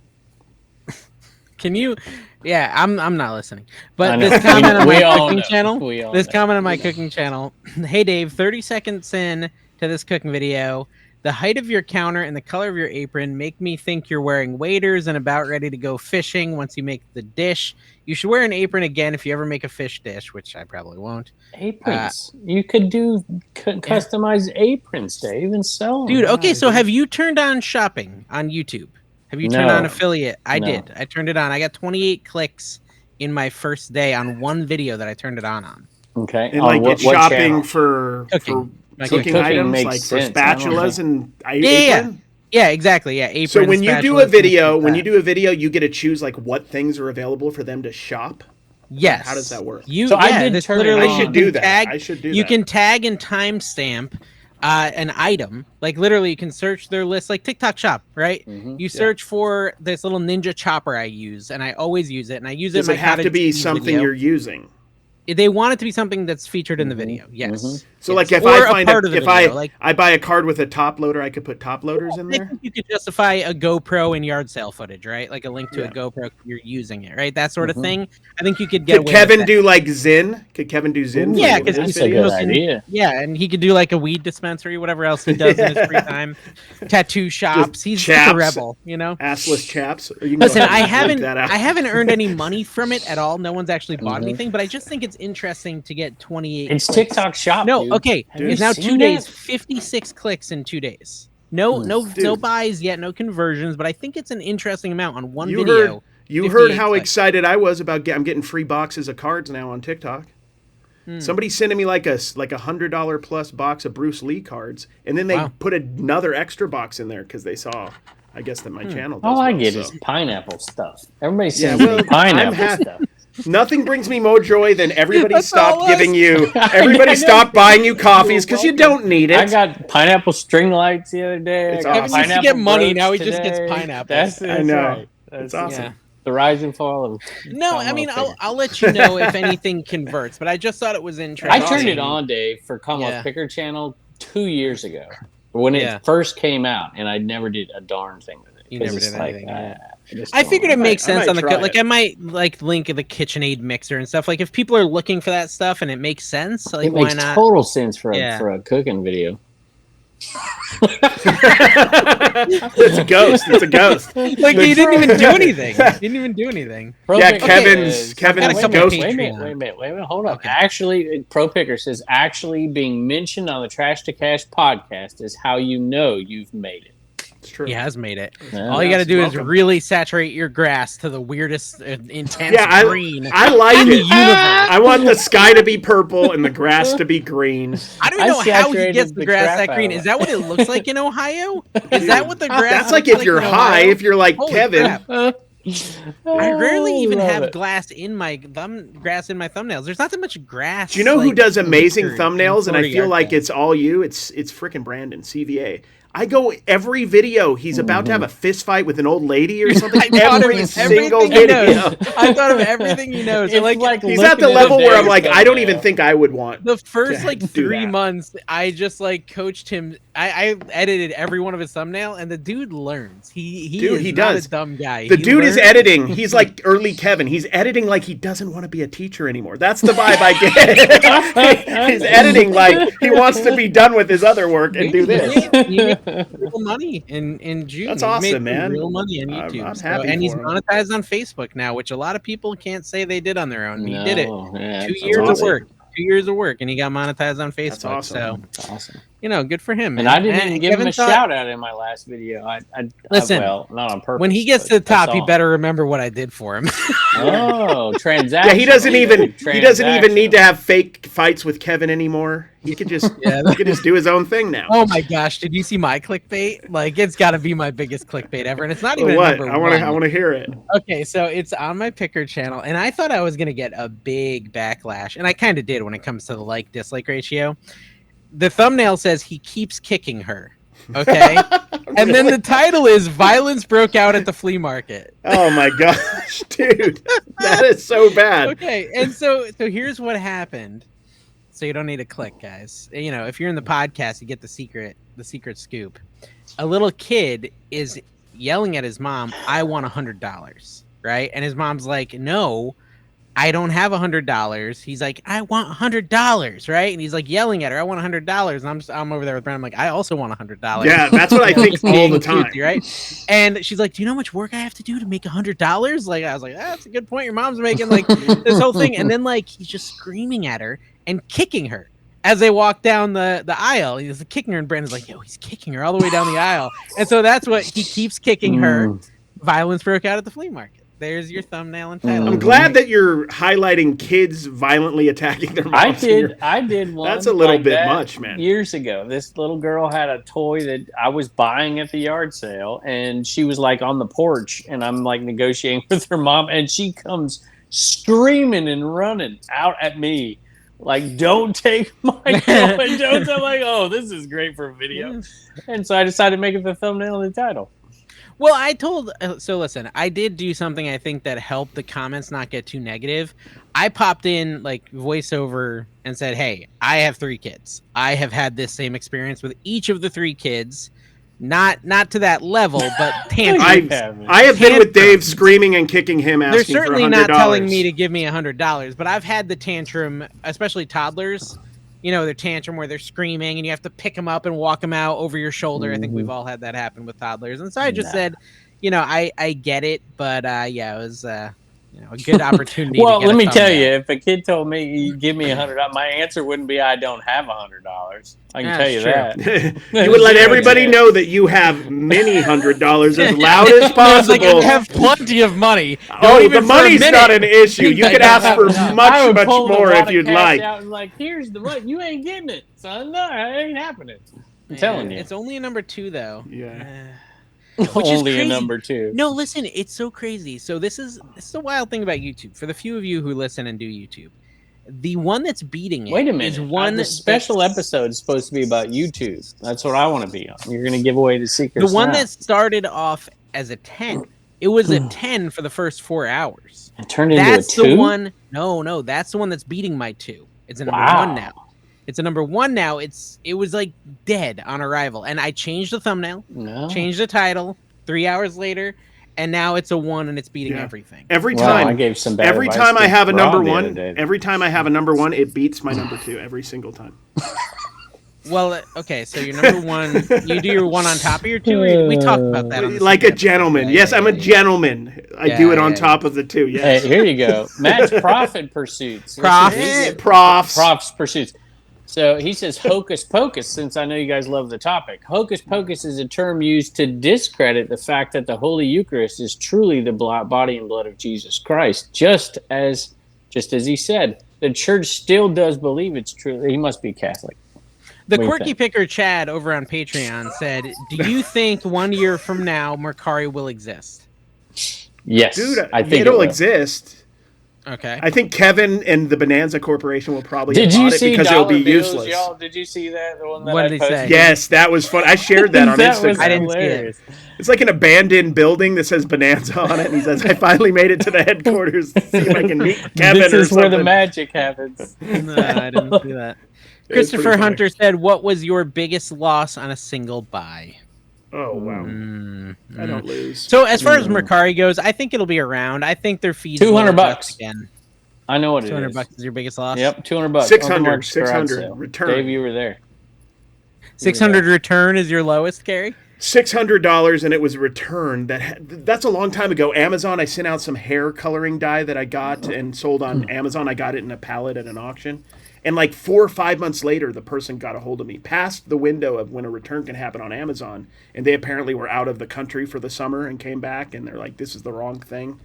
Can you? Yeah, I'm not listening. But this comment on my cooking channel. This comment on my cooking channel. Hey Dave, 30 seconds in to this cooking video. The height of your counter and the color of your apron make me think you're wearing waders and about ready to go fishing once you make the dish. You should wear an apron again if you ever make a fish dish, which I probably won't. Aprons. You could do customized aprons, Dave, and sell them. Dude, okay, so have you turned on shopping on YouTube? Have you turned on affiliate? I did. I turned it on. I got 28 clicks in my first day on one video that I turned it on. Okay. And like it's shopping for cooking items, like for spatulas and apron? Yeah, exactly. Yeah, apron. So when you do a video, you get to choose like what things are available for them to shop. Yes. How does that work? I did turn it on. I should do that. You can tag and timestamp an item. Like literally, you can search their list, like TikTok Shop, right? Mm-hmm. You search for this little ninja chopper I use, and I always use it, and I use it. Does it have to be something you're using? They want it to be something that's featured in the video. Yes. Mm-hmm. So, like, if I buy a card with a top loader, I could put top loaders in there. I think you could justify a GoPro in yard sale footage, right? Like a link to a GoPro, you're using it, right? That sort of thing. I think you could get. Could Kevin do like Zyn? Could Kevin do Zyn? Yeah, because that's a good idea. Yeah, and he could do like a weed dispensary, whatever else he does in his free time. Tattoo shops. He's just a rebel, you know. Assless chaps. Listen, I haven't earned any money from it at all. No one's actually bought anything, but I just think it's interesting to get 28. It's TikTok Shop. No, dude. Okay. It's now 2 days, 56 clicks in 2 days. No buys yet, no conversions, but I think it's an interesting amount on one video. You heard how excited I was about I'm getting free boxes of cards now on TikTok. Somebody's sending me like a $100 plus box of Bruce Lee cards, and then they put another extra box in there because they saw, I guess, that my channel does all I get is pineapple stuff. Everybody sends me pineapple stuff. Nothing brings me more joy than everybody stopped buying you coffees because you don't need it. I got pineapple string lights the other day. It's awesome. Kevin used to get money, now he just gets pineapples. I know. Right. That's awesome. Yeah. The rise and fall of I mean, I'll let you know if anything converts, but I just thought it was interesting. I turned it on, Dave, for Commonwealth Picker Channel 2 years ago when it first came out, and I never did a darn thing with it. You never did anything. I figured it makes sense on the I might like link the KitchenAid mixer and stuff. Like if people are looking for that stuff and it makes sense, like why not? It makes total sense for a cooking video. It's a ghost. Like he didn't even do anything. Yeah, Kevin's ghost. Wait a minute. Hold on. Okay. Actually, Pro Picker says being mentioned on the Trash to Cash podcast is how you know you've made it. It's true. He has made it. Yeah, all you got to do is really saturate your grass to the weirdest, intense green. I like it. I want the sky to be purple and the grass to be green. I don't even know how he gets the grass that green. Is that what it looks like in Ohio? Is that what the grass? That's like if you're high. If you're like Kevin. I rarely even have grass in my thumbnails. There's not that much grass. Do you know who does amazing thumbnails? And I feel like it's all you. It's freaking Brandon, CVA. I go every video. He's about to have a fist fight with an old lady or something. Every single video. I thought of everything he knows. So like he's at the level where I'm like, I don't even think I would want. The first 3 months, I just coached him. I edited every one of his thumbnail, and the dude learns. He is not a dumb guy. The dude is editing. He's like early Kevin. He's editing like he doesn't want to be a teacher anymore. That's the vibe I get. He's editing like he wants to be done with his other work and do this. Real money in June. That's awesome, man. Real money on YouTube. I'm happy and he's monetized on Facebook now, which a lot of people can't say they did on their own. He did it. 2 years of work. 2 years of work, and he got monetized on Facebook. That's awesome. So that's awesome. good for him, man. And I didn't even give him a thought, shout out in my last video. Listen, well, not on purpose. when he gets to the top, he better remember what I did for him. Oh, transaction. Yeah, he doesn't even need to have fake fights with Kevin anymore. He could just do his own thing now. Oh my gosh, did you see my clickbait? Like, it's got to be my biggest clickbait ever, and it's not even what? Number I want to hear it. Okay, so it's on my picker channel, and I thought I was gonna get a big backlash, and I kind of did when it comes to the like-dislike ratio. The thumbnail says he keeps kicking her. Okay. And then the title is "Violence Broke Out at the Flea Market." Oh my gosh, dude. That is so bad. Okay, and so here's what happened. So you don't need to click, guys. If you're in the podcast, you get the secret scoop. A little kid is yelling at his mom, "I want $100." Right? And his mom's like, "No, I don't have $100." He's like, "I want $100." Right? And he's like yelling at her, "I want $100." And I'm over there with Brandon. I'm like, "I also want $100." Yeah, that's what I think all the time. Right? And she's like, "Do you know how much work I have to do to make $100?" Like, I was like, "That's a good point. Your mom's making like this whole thing." And then like he's just screaming at her and kicking her as they walk down the aisle. He's kicking her, and Brandon's like, "Yo, he's kicking her all the way down the aisle." And so that's what he keeps kicking her. Violence broke out at the flea market. There's your thumbnail and title. I'm glad that you're highlighting kids violently attacking their moms. I did one. That's a little bit much, man. Years ago, this little girl had a toy that I was buying at the yard sale, and she was like on the porch, and I'm like negotiating with her mom, and she comes screaming and running out at me. Like, don't take my toy. Don't. I'm like, oh, this is great for a video. And so I decided to make it the thumbnail and the title. Well, so listen, I did do something I think that helped the comments not get too negative. I popped in like voiceover and said, "Hey, I have 3 kids. I have had this same experience with each of the 3 kids. Not to that level, but tantrums." I have been with Dave screaming and kicking him, asking They're for $100. certainly not telling me to give me $100, but I've had the tantrum, especially toddlers. Their tantrum where they're screaming and you have to pick them up and walk them out over your shoulder. I think we've all had that happen with toddlers. And so I just said, I get it, but it was a good opportunity. Well, let me tell you, if a kid told me, "Give me $100," my answer wouldn't be, "I don't have $100." I can tell you that. You would let everybody know that you have many $100 as loud as possible. Like, I have plenty of money. The money's not an issue. You could ask for much more if you'd like. Out and like, here's the money. You ain't getting it, son. No, it ain't happening. I'm telling you. It's only a number 2, though. Yeah. Only a number 2. No, listen, it's so crazy. So this is a wild thing about YouTube. For the few of you who listen and do YouTube, the one that's beating it. Wait a minute. Is one the special episode is supposed to be about YouTube. That's what I want to be on. You're going to give away the secrets. The one that started off as a 10. It was a 10 for the first 4 hours. It turned into a 2? The one. No, that's the one that's beating my 2. It's a number 1 now. It's a number 1 now. It was like dead on arrival, and I changed the thumbnail, changed the title 3 hours later, and now it's a 1 and it's beating everything. Every time I gave some bad every advice time I have a number 1, it beats my number 2 every single time. Well, okay, so your number 1, you do your 1 on top of your 2. We talked about that. On like a gentleman. Yes, I'm a gentleman. I do it on top of the 2. Yes. Hey, here you go. Matt's profit pursuits. Profs pursuits. So he says hocus pocus, since I know you guys love the topic. Hocus pocus is a term used to discredit the fact that the Holy Eucharist is truly the body and blood of Jesus Christ. Just as he said, the church still does believe it's true. He must be Catholic. The quirky picker Chad over on Patreon said, "Do you think 1 year from now Mercari will exist?" Yes, dude, I think it'll exist. Okay. I think Kevin and the Bonanza Corporation will probably get it because it'll be useless. Y'all, did you see that? The one that what did he say? Yes, that was fun. I shared that on Instagram. I didn't see it. It's like an abandoned building that says Bonanza on it, and he says, "I finally made it to the headquarters to see if I can meet Kevin." This is where the magic happens. No, I didn't see that. Christopher Hunter said, "What was your biggest loss on a single buy?" Oh, wow. I don't lose. So as far as Mercari goes, I think it'll be around. I think their fees $200 again. I know what it is. $200 is your biggest loss? Yep, $200. 600 return. Dave, you were there. 600 return is your lowest, Gary? $600 and it was returned. That's a long time ago. Amazon, I sent out some hair coloring dye that I got and sold on Amazon. I got it in a pallet at an auction. And like 4 or 5 months later, the person got a hold of me past the window of when a return can happen on Amazon. And they apparently were out of the country for the summer and came back. And they're like, this is the wrong thing.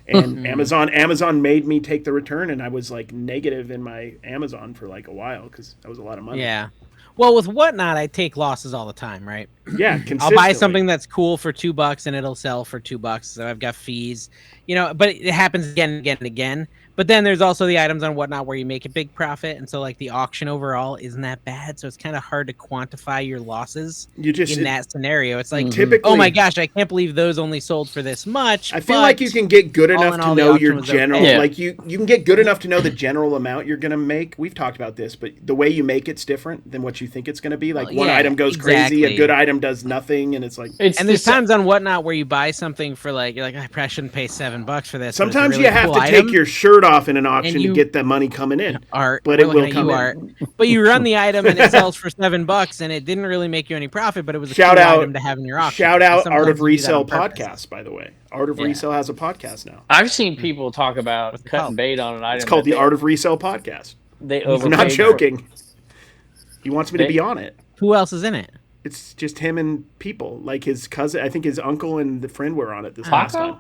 And Amazon made me take the return. And I was like negative in my Amazon for like a while because that was a lot of money. Yeah. Well, with Whatnot, I take losses all the time, right? Yeah, I'll consistently. buy something that's cool for $2 and it'll sell for $2. So I've got fees, but it happens again and again and again. But then there's also the items on Whatnot where you make a big profit. And so like the auction overall isn't that bad. So it's kind of hard to quantify your losses in that scenario. It's like, typically, oh my gosh, I can't believe those only sold for this much. I feel like you can get good enough to know your general, like you can get good enough to know the general amount you're going to make. We've talked about this, but the way you make it's different than what you think it's going to be. Like one item goes crazy, a good item does nothing. And it's like, and there's times on Whatnot where you buy something for like, you're like, I probably shouldn't pay $7 for this. Sometimes you have to take your shirt off in an auction to get the money coming in. But it will come in. But you run the item and it sells for $7 and it didn't really make you any profit, but it was a cool item to have in your auction. Shout out Art of Resell podcast, by the way. Art of Resell has a podcast now. I've seen people talk about cutting bait on an item. It's called the Art of Resell podcast. I'm not joking. He wants me to be on it. Who else is in it? It's just him and people. Like his cousin, I think his uncle and the friend were on it this last time.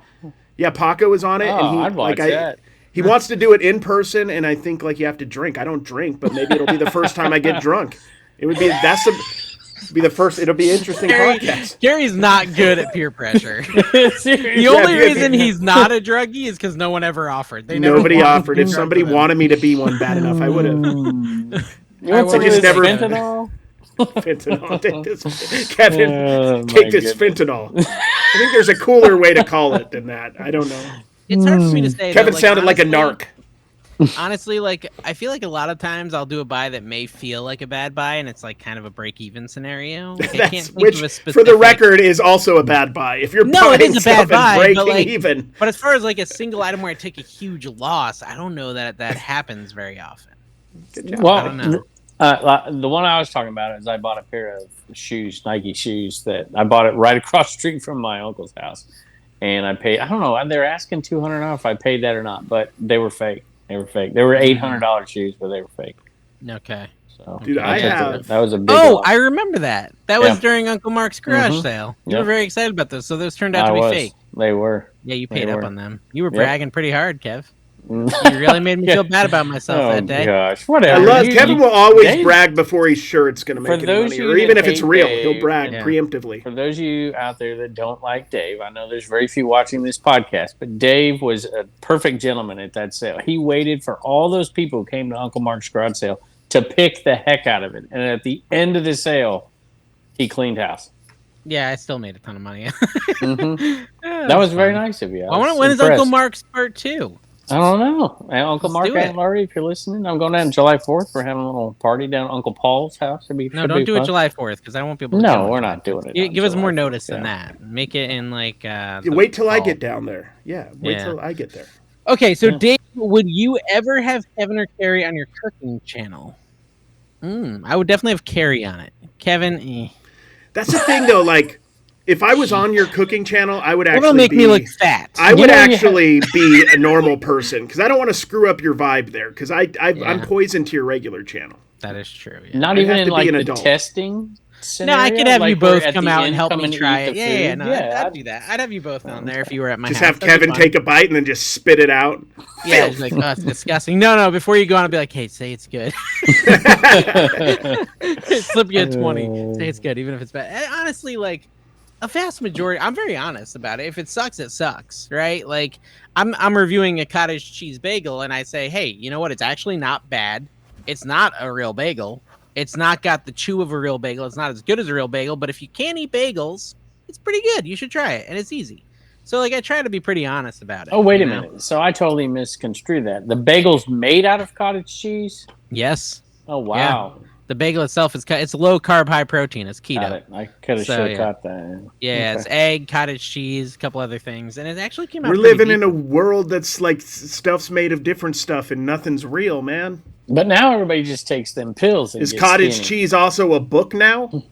Yeah, Paco was on it. Oh, I'd watch that. He wants to do it in person, and I think like you have to drink. I don't drink, but maybe it'll be the first time I get drunk. It'll be the first. It'll be interesting podcast. Gary's not good at peer pressure. The only reason he's not a druggie is because no one ever offered. Nobody offered. If somebody wanted me to be one bad enough, I would have. I just never. Fentanyl? Fentanyl. Take this, Kevin. Take this fentanyl. I think there's a cooler way to call it than that. I don't know. It's hard for me to say. Kevin sounded like a narc. Honestly, like I feel like a lot of times I'll do a buy that may feel like a bad buy, and it's like kind of a break-even scenario. Like, I can't think of a specific... for the record, is also a bad buy. If you're it is a bad buy, even. But as far as like a single item where I take a huge loss, I don't know that happens very often. Good job. Well, I don't know. The one I was talking about is I bought a pair of shoes, Nike shoes, that I bought it right across the street from my uncle's house. And I paid, I don't know, they're asking $200 if I paid that or not, but they were fake. They were $800 shoes, but they were fake. Okay. So, dude, that was a big loss. I remember that. That was during Uncle Mark's garage sale. You were very excited about those, so those turned out to be fake. They were. Yeah, you paid up on them. You were bragging pretty hard, Kev. You really made me feel bad about myself that day. Gosh, whatever. Kevin will always brag before he's sure it's going to make any money, or even if it's real, he'll brag preemptively. For those of you out there that don't like Dave, I know there's very few watching this podcast, but Dave was a perfect gentleman at that sale. He waited for all those people who came to Uncle Mark's garage sale to pick the heck out of it, and at the end of the sale, he cleaned house. Yeah, I still made a ton of money. That was very nice of you. When is Uncle Mark's part 2? I don't know. Uncle Mark and Laurie, if you're listening, I'm going down July 4th. We're having a little party down at Uncle Paul's house. No, don't do it July 4th because I won't be able to. No, we're not doing it. Give us more notice than that. Make it in like. Wait till I get down there. Wait till I get there. Okay, so Dave, would you ever have Kevin or Carrie on your cooking channel? I would definitely have Carrie on it. Kevin, That's the thing, though. Like, if I was on your cooking channel, I would actually It'll make me look fat. I would actually be a normal person because I don't want to screw up your vibe there because I'm poison to your regular channel. That is true. Yeah. Not even in like the testing scenario? No, I could have you both come out and help me try it. I'd do that. I'd have you both on there if you were at my house. Just have Kevin take a bite and then just spit it out. Yeah, it's like, oh, it's disgusting. No, before you go on, I'll be like, hey, say it's good. Slip you a 20. Say it's good, even if it's bad. And honestly, like, a vast majority, I'm very honest about it. If it sucks, right? Like, I'm reviewing a cottage cheese bagel, and I say, hey, you know what? It's actually not bad. It's not a real bagel. It's not got the chew of a real bagel. It's not as good as a real bagel, but if you can't eat bagels, it's pretty good. You should try it, and it's easy. So, like, I try to be pretty honest about it. Oh, wait a minute. So I totally misconstrued that. The bagel's made out of cottage cheese? Yes. Oh, wow. Yeah. The bagel itself it's low carb, high protein. It's keto. I could have caught that. Yeah, it's egg, cottage cheese, a couple other things, and it actually came out. We're living in a world that's like stuff's made of different stuff and nothing's real, man. But now everybody just takes them pills. And is cottage cheese also a book now?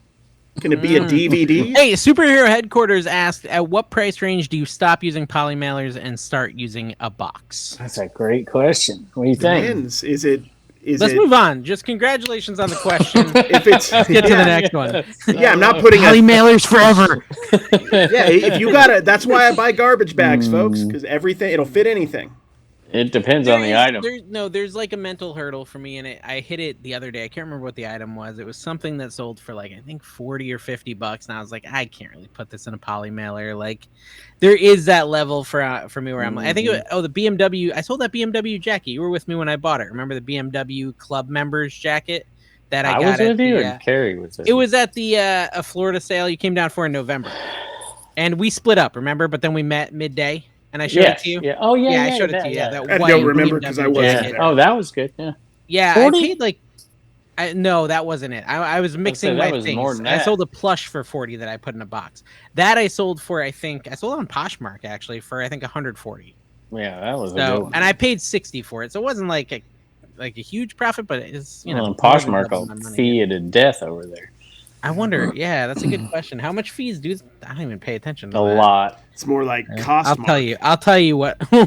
Can it be a DVD? Hey, Superhero Headquarters asked, at what price range do you stop using poly mailers and start using a box? That's a great question. What do you think? Depends. Let's move on. Just congratulations on the question. If it's Let's get to the next one. Yeah, I'm not putting Poly mailers forever. Yeah, if you got it, that's why I buy garbage bags, folks, because it'll fit anything. It depends on the item. There's like a mental hurdle for me, and I hit it the other day. I can't remember what the item was. It was something that sold for like I think $40 or $50, and I was like, I can't really put this in a poly mailer. Like, there is that level for me where I'm like, I think the BMW. I sold that BMW jacket. You were with me when I bought it. Remember the BMW club members jacket that I got? Was with you, or Carrie was with It was at the a Florida sale you came down for in November, and we split up. Remember, but then we met midday. And I showed it to you. Yeah. Oh yeah. I showed it to you. Yeah, that I white don't remember because I wasn't there. Oh, that was good. Yeah. Yeah, 40? I paid like. No, that wasn't it. I was mixing my things. More than that. I sold a plush for $40 that I put in a box. That I sold for I sold on Poshmark actually for I think $140. Yeah, that was a good one. And I paid $60 for it, so it wasn't like a huge profit, but it's Poshmark will fee you to death over there. I wonder. Yeah, that's a good question. How much fees do? I don't even pay attention to a that. lot. It's more like cost. I'll tell you what. Trademark.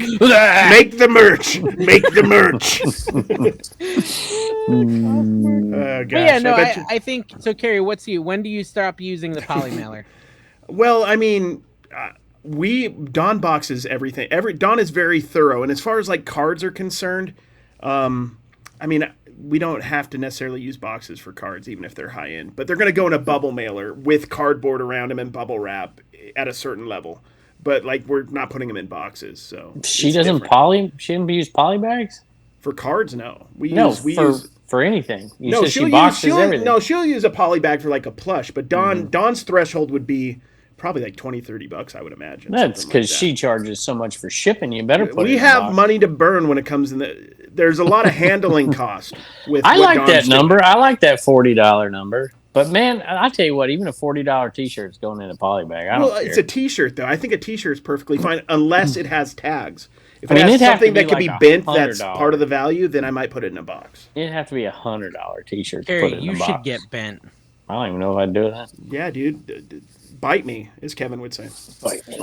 Make the merch. Make the merch. Gosh, yeah, no, I think so. Carrie, when do you stop using the poly mailer? Well, I mean, Don boxes everything. Don is very thorough, and as far as like cards are concerned, I mean, we don't have to necessarily use boxes for cards, even if they're high end. But they're going to go in a bubble mailer with cardboard around them and bubble wrap at a certain level. But like, we're not putting them in boxes. So she doesn't different. She didn't use poly bags for cards. No, we use for anything. She'll everything. No, she'll use a poly bag for like a plush. But Don's threshold would be probably like $20-$30, I would imagine. That's because she charges so much for shipping. You better put. We have money to burn when it comes in there's a lot of handling cost with. I like that number. I like that $40 number. But man, I tell you what, even a $40 T-shirt is going in a poly bag. I don't care. It's a T-shirt though. I think a T-shirt is perfectly fine unless it has tags. If it has something that could be bent, that's part of the value. Then I might put it in a box. It'd have to be a $100 T-shirt. Carrie, you should get bent. I don't even know if I'd do that. Yeah, dude. Bite me, as Kevin would say. Bite me.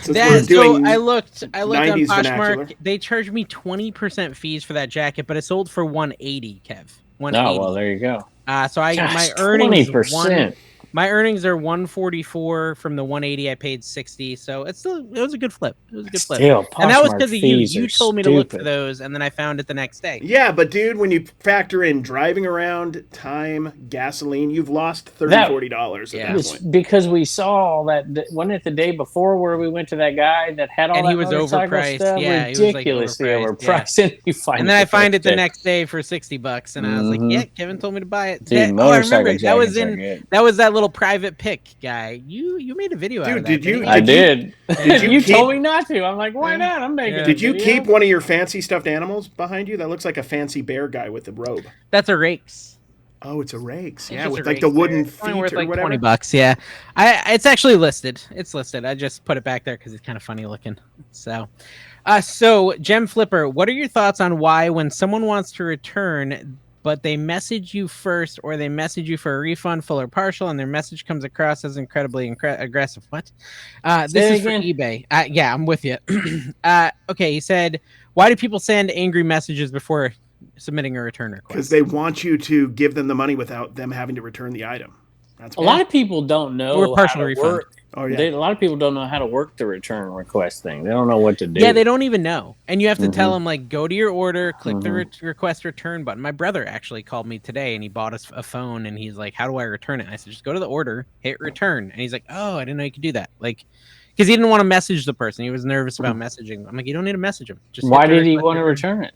I looked on Poshmark. Vernacular. They charged me 20% fees for that jacket, but it sold for $180, Kev. $180. Oh well, there you go. So my earnings 20%. My earnings are $144 from the $180. I paid $60, so it was a good flip. It was a good flip. Still, and that was because of you. You told me to look for those, and then I found it the next day. Yeah, but dude, when you factor in driving around, time, gasoline, you've lost $30-$40 at that point. Because we saw all that. Wasn't it the day before where we went to that guy that had all and that he was overpriced? Stuff? Yeah, ridiculously overpriced. Yeah. And then I find it the next day for $60, and I was like, "Yeah, Kevin told me to buy it." Dude, I remember that was that little private pick guy. You made a video out of that. I did. You told me not to. I'm like, why not? I'm making. Did you keep one of your fancy stuffed animals behind you? That looks like a fancy bear guy with the robe. That's a rakes. Oh, it's a rakes. Yeah, with like the wooden feet worth or like whatever. $20. Yeah, it's actually listed. It's listed. I just put it back there because it's kind of funny looking. So Gem Flipper, what are your thoughts on why when someone wants to return, but they message you first or they message you for a refund, full or partial, and their message comes across as incredibly aggressive? What? This is for eBay. Yeah, I'm with you. Okay, he said, why do people send angry messages before submitting a return request? Because they want you to give them the money without them having to return the item. That's a lot of people don't know or partial refund. Work. Oh, yeah. A lot of people don't know how to work the return request thing. They don't know what to do. Yeah, they don't even know. And you have to tell them, like, go to your order, click the request return button. My brother actually called me today, and he bought us a phone, and he's like, how do I return it? And I said, just go to the order, hit return. And he's like, oh, I didn't know you could do that. Like, because he didn't want to message the person. He was nervous about messaging. I'm like, you don't need to message him. Just why did he want to return it?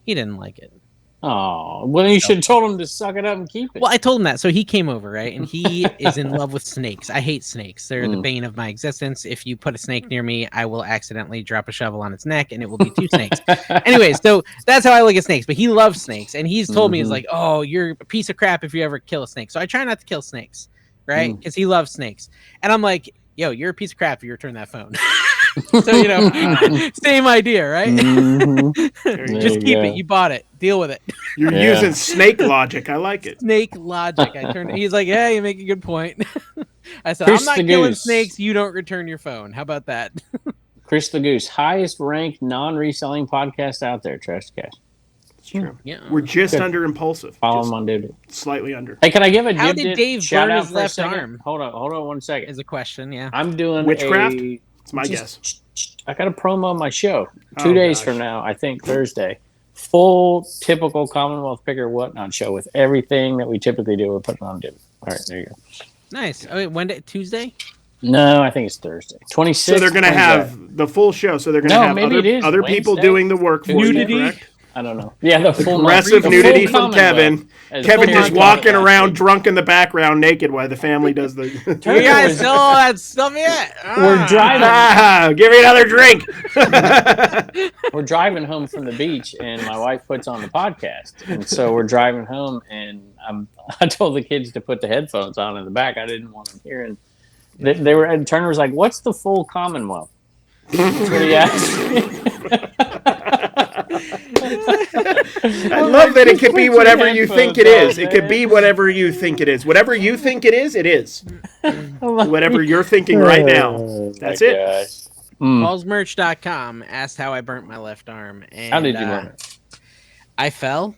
He didn't like it. Oh, well, you should have told him to suck it up and keep it. Well, I told him that. So he came over, right? And he is in love with snakes. I hate snakes. They're the bane of my existence. If you put a snake near me, I will accidentally drop a shovel on its neck and it will be two snakes. Anyways, so that's how I look at snakes. But he loves snakes. And he's told me, he's like, oh, you're a piece of crap if you ever kill a snake. So I try not to kill snakes, right? Because he loves snakes. And I'm like, yo, you're a piece of crap if you return that phone. So, same idea, right? Just keep it. You bought it. Deal with it. You're using snake logic. I like it. Snake logic. He's like, yeah, you make a good point. I said, I'm not killing snakes. You don't return your phone. How about that? Chris the Goose, highest ranked non-reselling podcast out there. Trash to Cash. It's true. Yeah. We're just under Impulsive. Follow just him on Dude. slightly under. Hey, can I give a How Jib did Dip Dave shout burn out his for a left second? arm? Hold on 1 second. Is a question, yeah. I'm doing Witchcraft? It's my guess. I got a promo on my show 2 Oh, days gosh. from now. I think Thursday. Full typical Commonwealth Picker Whatnot show with everything that we typically do. We're putting on Jib. All right, there you go. Nice. Oh, wait, when Tuesday? No, I think it's Thursday. 26th. So they're going to have the full show. So they're going to have other people doing the work for you, correct? I don't know. Yeah, the full aggressive nudity full from Kevin. Kevin just walking around drunk in the background naked while the family does the... You guys know all that stuff yet? We're driving. Give me another drink. We're driving home from the beach, and my wife puts on the podcast. And so we're driving home, and I told the kids to put the headphones on in the back. I didn't want them hearing. They were, and Turner was like, "What's the full Commonwealth?" That's what he asked me. I love that it could be whatever you think it is. It could be whatever you think it is. Whatever you think it is, it is. Whatever you're thinking right now. That's it. PaulsMerch.com asked how I burnt my left arm. And, how did you burn it? I fell.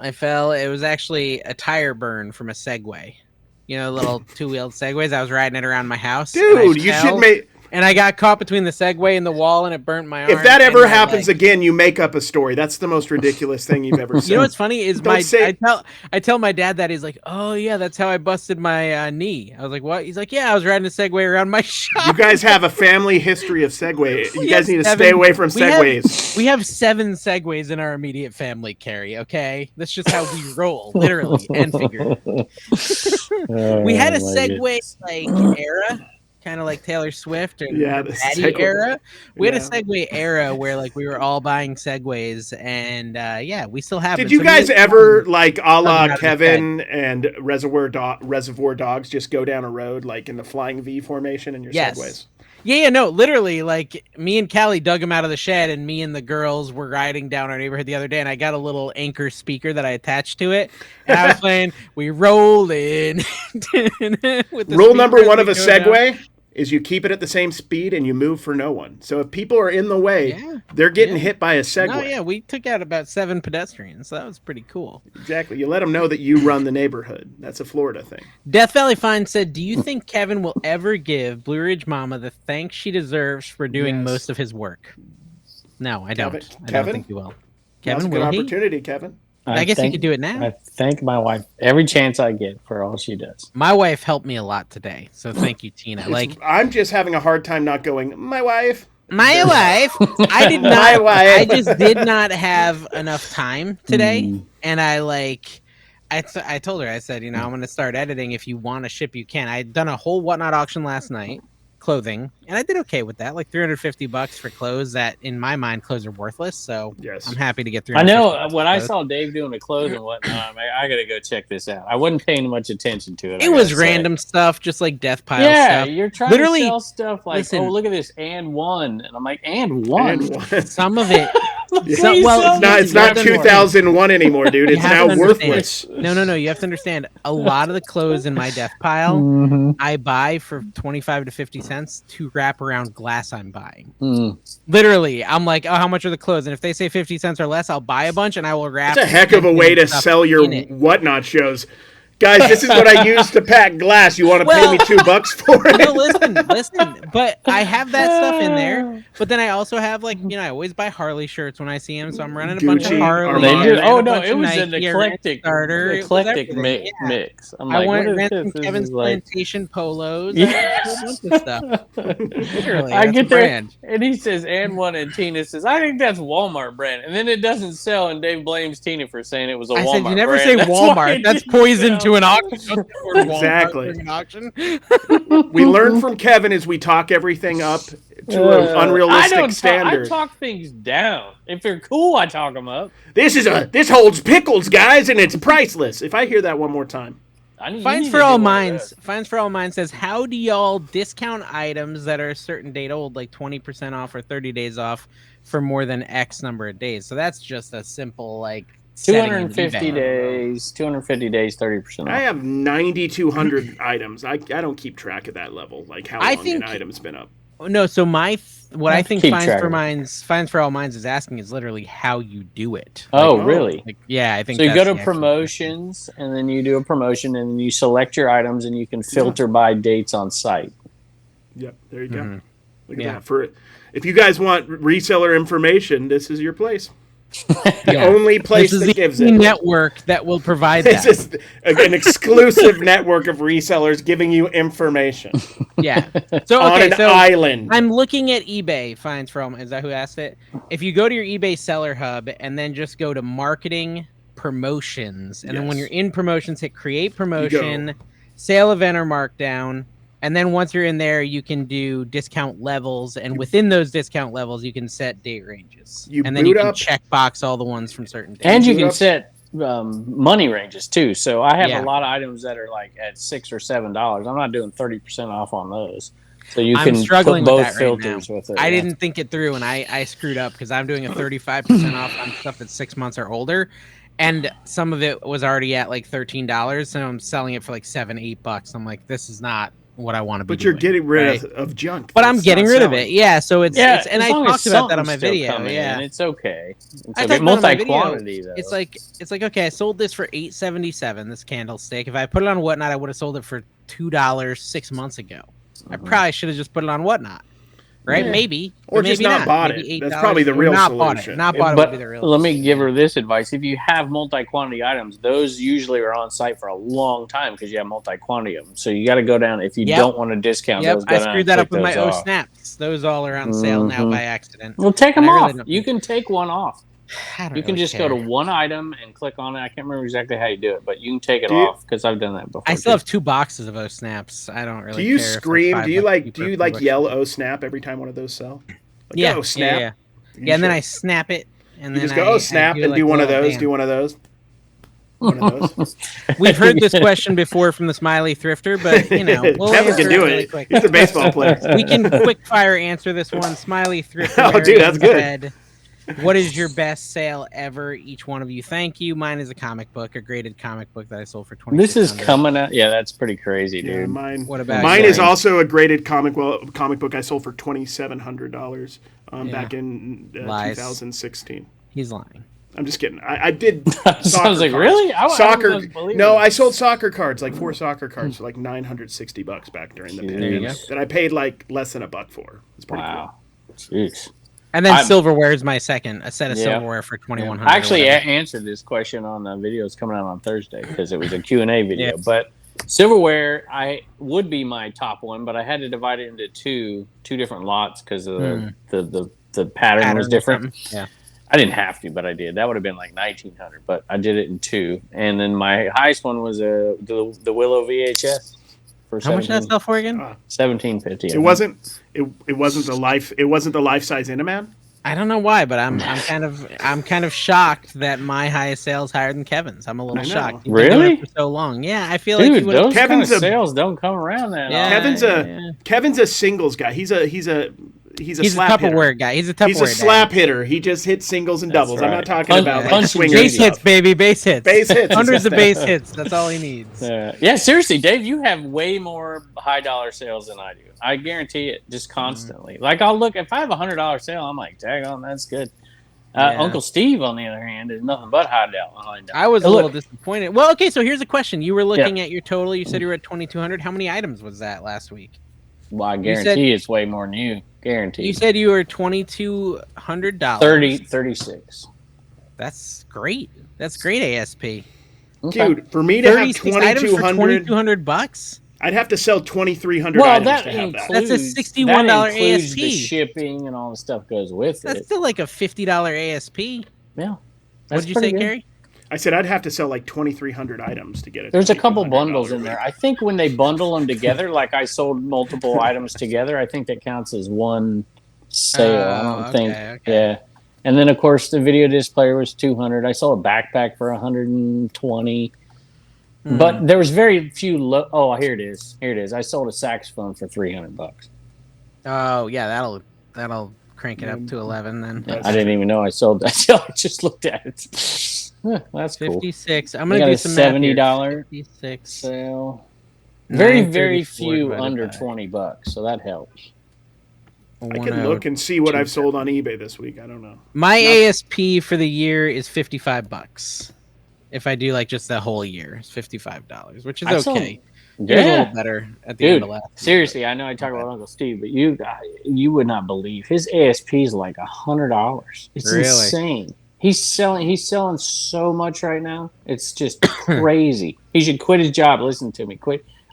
It was actually a tire burn from a Segway. You know, little two-wheeled Segways. I was riding it around my house. Dude, you should make... And I got caught between the Segway and the wall, and it burnt my arm. If that ever happens again, you make up a story. That's the most ridiculous thing you've ever said. You know what's funny is I tell my dad that. He's like, "Oh yeah, that's how I busted my knee." I was like, "What?" He's like, "Yeah, I was riding a Segway around my shop." You guys have a family history of Segway. You guys need to stay away from Segways. We have 7 Segways in our immediate family, Carrie. Okay, that's just how we roll, literally and figuratively. We had a Segway era. Kind of like Taylor Swift or the Daddy era. We had a Segway era where we were all buying Segways, and we still have. Did you guys ever a la Kevin and Reservoir Dogs just go down a road in the flying V formation in your Segways? Yeah, no, literally, me and Callie dug him out of the shed, and me and the girls were riding down our neighborhood the other day, and I got a little Anchor speaker that I attached to it, and I was playing, "We roll in." Rule number 1 of a Segway is you keep it at the same speed and you move for no one. So if people are in the way, they're getting hit by a Segway. No, yeah, we took out about 7 pedestrians, so that was pretty cool. Exactly. You let them know that you run the neighborhood. That's a Florida thing. Death Valley Fine said, "Do you think Kevin will ever give Blue Ridge Mama the thanks she deserves for doing most of his work?" No, I don't. I don't think he will. Kevin, will he? Opportunity, Kevin. I guess you could do it now. I thank my wife every chance I get for all she does. My wife helped me a lot today, so thank you, Tina. I'm just having a hard time not going, my wife. My wife. I did not. My wife. I just did not have enough time today, and I told her, I said, I'm going to start editing. If you want to ship, you can. I had done a whole Whatnot auction last night. Clothing, and I did okay with that, $350 for clothes that in my mind clothes are worthless, so I'm happy to get $350. I know when I saw Dave doing the clothes and whatnot, I gotta go check this out. I wasn't paying much attention to it. It was random stuff, just like death pile stuff. Yeah, you're trying to sell stuff oh, look at this, and one, and I'm like, and one. Some of it. It's not 2001 anymore, dude. It's now worthless. No. You have to understand. A lot of the clothes in my death pile, I buy for 25 to 50 cents to wrap around glass I'm buying. Literally, I'm like, oh, how much are the clothes? And if they say 50 cents or less, I'll buy a bunch and I will wrap. It's a heck of a way to sell your Whatnot shows. Guys, this is what I use to pack glass. You want to pay me $2 for it? No, listen. But I have that stuff in there. But then I also have I always buy Harley shirts when I see them. So I'm running a bunch of Harley. Oh no, it was an eclectic mix. I went from Kevin's Plantation polos. Yes. Stuff. Literally, I get there, and he says, "And one," and Tina says, "I think that's Walmart brand." And then it doesn't sell, and Dave blames Tina for saying it was a Walmart brand. I said, "You never say Walmart. That's poison to an auction." Exactly. We learn from Kevin as we talk everything up to an unrealistic standard. I talk things down. If they're cool, I talk them up. This holds pickles, guys, and it's priceless. If I hear that one more time. Fines for All Minds says, how do y'all discount items that are a certain date old, like 20% off or 30 days off for more than X number of days? So that's just a simple 250 days, 30% off. I have 9,200 items. I don't keep track of that level, how long an item's been up. No, so what I think Keep Fines track for of it. Fines for All Minds is asking is literally how you do it. Oh, Like, really? Like, yeah, I think So you that's go to the actual promotions, and then you do a promotion, and then you select your items, and you can filter by dates on site. Yep, there you go. Mhm. Look at Yeah. that. If you guys want reseller information, this is your place. The Yeah. only place This is that the gives only it. network that will provide This that. is an exclusive network of resellers giving you information Yeah. So on okay, an so island. I'm looking at eBay Fines for All Minds. Is that who asked it? If you go to your eBay Seller Hub and then just go to Marketing Promotions, and then when Yes. you're in promotions, hit Create You Promotion, go. Sale Event or Markdown, and then once you're in there, you can do discount levels, and within those discount levels, you can set date ranges, You and then you boot can up- check box all the ones from certain dates. And you boot can up- set money ranges too. So I have Yeah. a lot of items that are like at $6 or $7. I'm not doing 30% off on those. So you I'm can struggling put with both that right filters now. with it. I yeah. didn't think it through, and I screwed up because I'm doing a 35% off on stuff that's 6 months or older, and some of it was already at like $13, and I'm selling it for like $7-8. I'm like, this is not what I want to be. But you're doing, getting rid right? of junk. But I'm that's getting not rid of selling. it. Yeah, so it's and as I long as talked about that on my something's still video. coming Yeah, in, it's okay. It's I okay. talked about it on my Multi-quantity video. though. It's like okay, I sold this for $8.77. This candlestick. If I put it on Whatnot, I would have sold it for $2 6 months ago. I probably should have just put it on Whatnot, right? Yeah. Maybe, Or but just maybe not bought Maybe it. That's $8 probably the or real not bought it. solution. Not bought it But would be the real. let me solution, give yeah. her this advice: if you have multi-quantity items, those usually are on site for a long time because you have multi-quantity of them. So you got to go down if you Yep. don't want to discount Yep, those. Go I down screwed and that click up with my those O off. snaps. Those all are on sale now Mhm. by accident. Well, take And them I really off. don't You think- can take one off. I don't You can really just care. go to one item and click on it. I can't remember exactly how you do it, but you can take it Do you- off because I've done that before. I still too. have 2 boxes of O snaps. I don't really. Do you care if they're scream? $5 Do you like? cheaper, Do you $3 like yell cheaper. "Oh snap" every time one of those sell? Like, Yeah, "Oh snap." yeah. You Yeah, and then should. I snap it, and You then just go, "Oh I snap," do and like do a one of little those. dance. Do one of those. One of those. We've heard this question before from the Smiley Thrifter, but you know, we'll Kevin answer can do really it. quick. He's a baseball player. We can quick fire answer this one. Smiley Thrifter. Oh, dude, that's good. Said, what is your best sale ever? Each one of you, thank you. Mine is a comic book, a graded comic book that I sold for $2,600. This is coming out. Yeah, that's pretty crazy, Yeah, dude. mine. What about Mine yours? is also a graded comic book I sold for $2,700 Yeah. back in Lies. 2016. He's lying. I'm just kidding. I did. Sounds soccer like cards. really. I Soccer. was believing No, it. I sold soccer cards, like 4 soccer cards for like $960 back during the Jeez. pandemic. That I paid like less than $1 for. It's pretty Wow. Jeez. And then I'm- silverware is my second. A set of Yeah. silverware for $2,100. I actually or whatever. answered this question on the videos coming out on Thursday because it was a Q&A video. But silverware, I would be my top one, but I had to divide it into two different lots because of the pattern was or different. something. Yeah. I didn't have to, but I did. That would have been like $1,900, but I did it in 2. And then my highest one was the Willow VHS for How much did that sell for again? $1,750. It wasn't the life size Inaman. I don't know why, but I'm kind of shocked that my highest sale is higher than Kevin's. I'm a little I know. shocked. You've been doing Really? it for so long. Yeah, I feel like Dude, you would have. those kind of Kevin's a- sales don't come around that often. Kevin's a singles guy. He's a He's a slap hitter. Tupperware guy. He's a Tupperware. He's a slap hitter. He just hits singles and That's doubles. I'm right. not talking Punch- about like punch and swing Base stuff. hits, baby. Base hits. Base hits is Hundreds his of thing. base hits. That's all he needs. Yeah, seriously, Dave, you have way more high dollar sales than I do. I guarantee it, just constantly. Like I'll look if I have $100 sale, I'm like, dang on, that's good. Yeah. Uncle Steve, on the other hand, is nothing but high dollar. I was a Look, little disappointed. Well, okay, so here's a question. You were looking at your total. You said you were at 2,200. How many items was that last week? Well, I said- guarantee it's way more than you. Guarantee. You said you were $2,200. 36. That's great. That's great ASP. Okay. Dude, for me to have 36 items for $2,200. I'd have to sell 2,300 Well, items that to have includes that. That's a $61 that includes ASP. The shipping and all the stuff goes with That's it. still like a $50 ASP. Yeah. What did you say, Gary? I said I'd have to sell like 2,300 items to get it. There's a couple $2,200 bundles in rate. there. I think when they bundle them together, like I sold multiple items together, I think that counts as one sale. I don't Oh, think. okay. Yeah. And then of course the video disc player was 200. I sold a backpack for 120. But there was very few. Oh, here it is. Here it is. I sold a saxophone for $300. Oh yeah, that'll crank it up to 11 then. I didn't even know I sold that. So I just looked at it. That's cool. 56. I'm I gonna got do a some math here. $70 56. sale. Very, very 934 few divided under by- $20, so that helps. I can look and see what I've sold on eBay this week. I don't know. My ASP for the year is $55. If I do like just the whole year, it's $55, which is okay. It was a little better at the end of last year. Seriously, I know I talk about Uncle Steve, but you would not believe his ASP is like $100. It's insane. He's selling so much right now. It's just crazy. He should quit his job. Listen to me.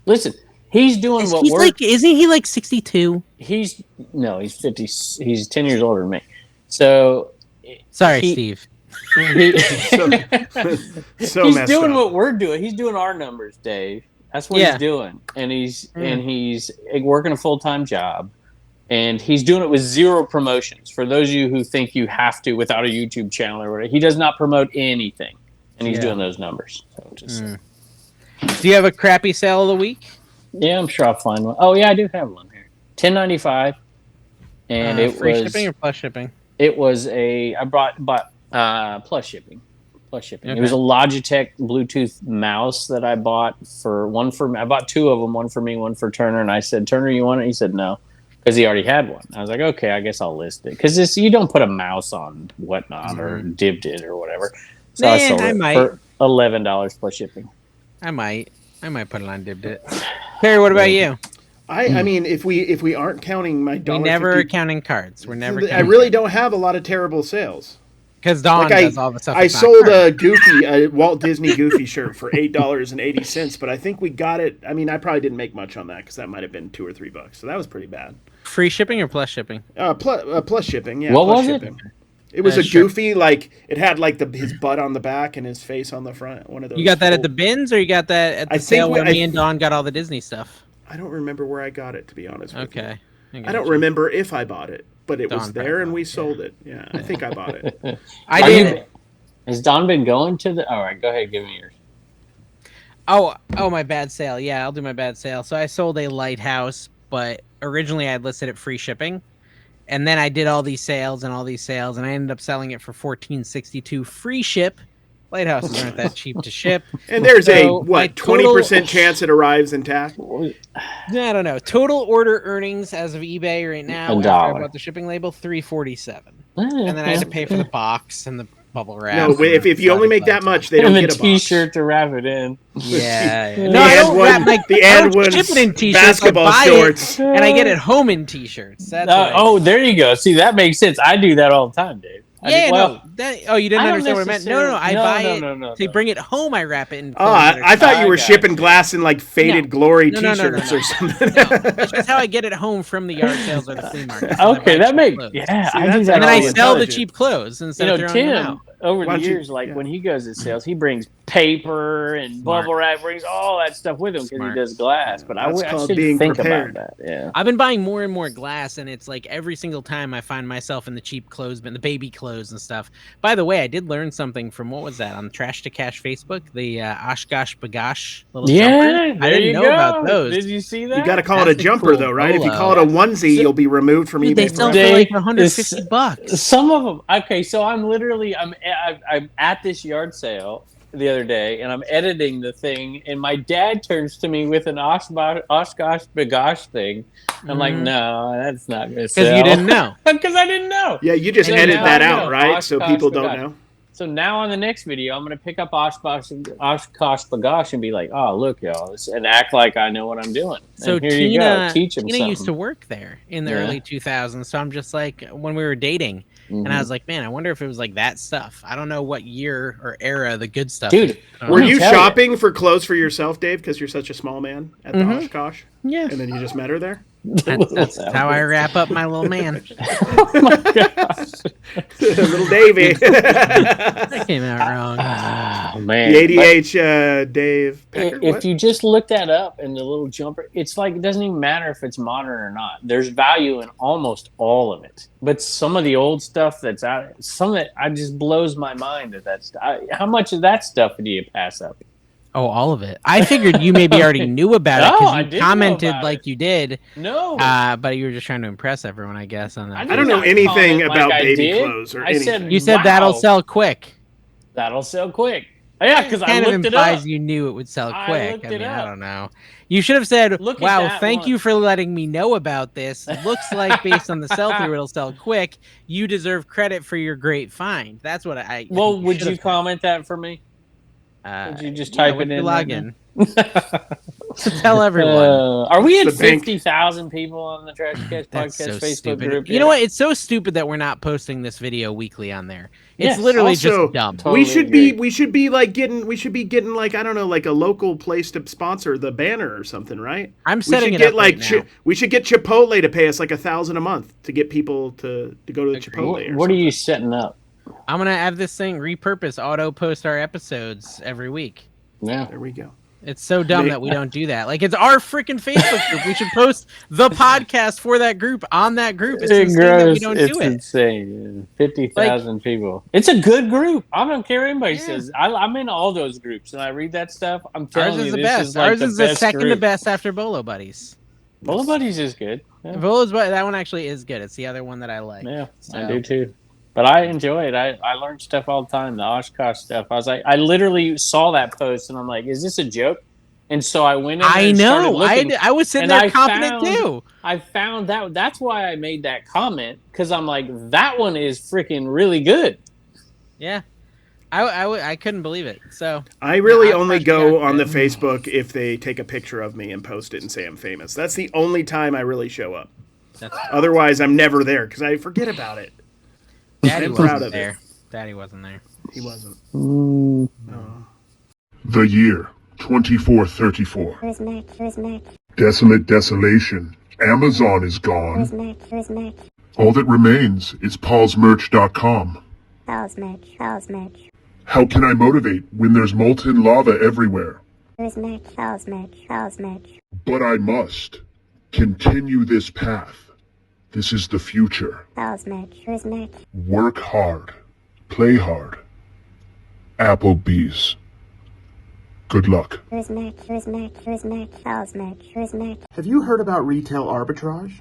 Listen. He's doing isn't he like 62? He's 50. He's 10 years older than me. So sorry, Steve. He's doing what we're doing. He's doing our numbers, Dave. That's what he's doing. And he's working a full-time job. And he's doing it with 0 promotions. For those of you who think you have to without a YouTube channel or whatever, he does not promote anything. And he's doing those numbers. So Do you have a crappy sale of the week? Yeah, I'm sure I'll find one. Oh yeah, I do have one here. $10.95, and it free was shipping or plus shipping. It was I bought plus shipping. Okay. It was a Logitech Bluetooth mouse that I bought I bought 2 of them, one for me, one for Turner, and I said, Turner, you want it? He said no, because he already had one. I was like, okay, I guess I'll list it, because you don't put a mouse on Whatnot or Dibbed It or whatever. So I sold it for $11 plus shipping. I might put it on Dibbed It. Perry, what about you? I mean, if we aren't counting my dollar, we never are counting cards. We're never. I really don't have a lot of terrible sales. Because Don does all the stuff. I sold a Walt Disney Goofy shirt for $8.80, but I think we got it. I mean, I probably didn't make much on that because that might have been $2 or $3, so that was pretty bad. Free shipping or plus shipping? Plus shipping. Yeah. What plus was shipping. It was a Goofy, like it had like his butt on the back and his face on the front. One of those. You got that at the bins, or you got that at the sale where me and Don got all the Disney stuff? I don't remember where I got it, to be honest with you. Okay. I don't remember if I bought it, but it was there and we sold it. Yeah, I think I bought it. I did. Has Don been going to the? All right, go ahead, give me yours. Oh, my bad sale. Yeah, I'll do my bad sale. So I sold a Lighthouse, but originally I had listed it free shipping. And then I did all these sales, and I ended up selling it for $14.62 free ship. Lighthouses aren't that cheap to ship. And there's 20% chance it arrives intact? I don't know. Total order earnings as of eBay right now, after I bought the shipping label, $3.47. And then I had to pay for the box and the bubble wrap. No, if you only make that much, they don't get a box. T-shirt to wrap it in. Yeah. No, I don't wrap ship it in T-shirts. Basketball shorts. And I get it home in T-shirts. That's there you go. See, that makes sense. I do that all the time, Dave. You didn't understand what I meant? No. I buy it. They bring it home. I wrap it in. I thought you were shipping glass in like Faded Glory T-shirts or something. No, it's just how I get it home from the yard sales or the flea market. Okay, that makes I do that. And then I sell the cheap clothes instead of throwing them out. Over the years, when he goes to sales, he brings paper and bubble wrap, brings all that stuff with him because he does glass. But I should think about that. Yeah, I've been buying more and more glass, and it's like every single time I find myself in the cheap clothes bin, the baby clothes and stuff. By the way, I did learn something from what was that on Trash to Cash Facebook, the OshKosh B'gosh little jumper. I didn't know about those. Did you see that? You got to call it a jumper though, right? If you call it a onesie, you'll be removed from eBay. They sell for like $150. Some of them. Okay, so I'm at this yard sale the other day, and I'm editing the thing, and my dad turns to me with an OshKosh B'gosh thing. I'm like, no, that's not going to sell. Because you didn't know. Because I didn't know. Yeah, you just edit that out, right? So people don't know. So now on the next video, I'm going to pick up OshKosh B'gosh and be like, oh, look, y'all, and act like I know what I'm doing. So and here you go. Teach him Tina something. used to work there in the early 2000s. So I'm just like, when we were dating, and I was like, man, I wonder if it was like that stuff. I don't know what year or era the good stuff. Dude, were you shopping for clothes for yourself, Dave, because you're such a small man at the OshKosh? Yeah. And then you just met her there? That's how I wrap up my little man. Oh my gosh. Little Davey. That came out wrong. Oh, man. The ADH Dave Pecker. If you just look that up in the little jumper, it's like it doesn't even matter if it's modern or not. There's value in almost all of it. But some of the old stuff that's out, some of it, I just blows my mind at that stuff. How much of that stuff do you pass up? Oh, all of it. I figured you maybe already knew about it because you commented like you did. No. But you were just trying to impress everyone, I guess. On that. I don't know anything about baby clothes or anything. You said that'll sell quick. That'll sell quick. Yeah, because I kind of looked it implies up. you knew it would sell I quick. looked I it mean, I up. don't know. You should have said, Look at wow, that thank one. you for letting me know about this. Looks like based on the sell-through, it'll sell quick. You deserve credit for your great find. That's what I think Well, would should you have comment that for me? said. Would you just Yeah, type with it your in right now? login. Tell everyone. Are we The at bank. 50,000 people on the Trash Catch That's Podcast so Facebook stupid. group? You know what? It's so stupid that we're not posting this video weekly on there. It's Yes. literally Also, just dumb. Totally we should agree. be getting like, I don't know, like a local place to sponsor the banner or something, right? I'm We setting should it get up right now. we should get Chipotle to pay us like $1,000 a month to get people to go to the Chipotle. What or are something. you setting up? I'm gonna have this thing repurpose, auto post our episodes every week. Yeah. There we go. It's so dumb that we don't do that. Like, it's our freaking Facebook group. We should post the podcast for that group on that group. It's insane that we don't do it. It's insane. 50,000 people. It's a good group. I don't care what anybody says. I'm in all those groups, and I read that stuff. I'm telling Ours you, is the this best. is like Ours the is the best second to group. best after Bolo Buddies. Bolo Buddies is good. Yeah. Bolo's, that one actually is good. It's the other one that I like. Yeah, So. I do too. But I enjoy it. I learn stuff all the time. The OshKosh stuff. I was like, I literally saw that post, and I'm like, is this a joke? And so I went in there and started looking. I was sitting and there confident too. I found that. That's why I made that comment, because I'm like, that one is freaking really good. Yeah. I couldn't believe it. So I really yeah, only go on the Facebook if they take a picture of me and post it and say I'm famous. That's the only time I really show up. Otherwise, I'm never there because I forget about it. Daddy I'm proud wasn't of there. it. Daddy wasn't there. He wasn't. The year 2434. Desolate desolation. Amazon is gone. All that remains is paulsmerch.com. How can I motivate when there's molten lava everywhere? But I must continue this path. This is the future. Work hard. Play hard. Applebee's. Good luck. Have you heard about retail arbitrage?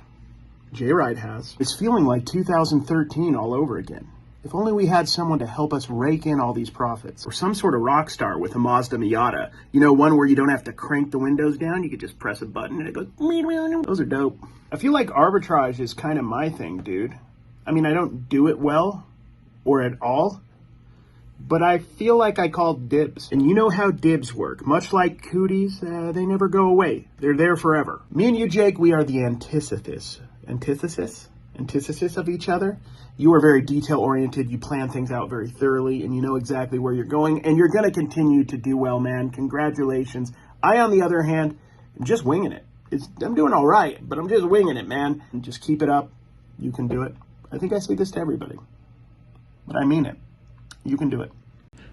J-Ride has. It's feeling like 2013 all over again. If only we had someone to help us rake in all these profits. Or some sort of rock star with a Mazda Miata. You know, one where you don't have to crank the windows down, you could just press a button and it goes... Those are dope. I feel like arbitrage is kind of my thing, dude. I mean, I don't do it well, or at all, but I feel like I called dibs. And you know how dibs work. Much like cooties, they never go away. They're there forever. Me and you, Jake, we are the antithesis of each other. You are very detail-oriented, you plan things out very thoroughly, and you know exactly where you're going, and you're going to continue to do well, man. Congratulations. I, on the other hand, am just winging it. I'm doing all right, but I'm just winging it, man. And just keep it up. You can do it. I think I say this to everybody, but I mean it. You can do it.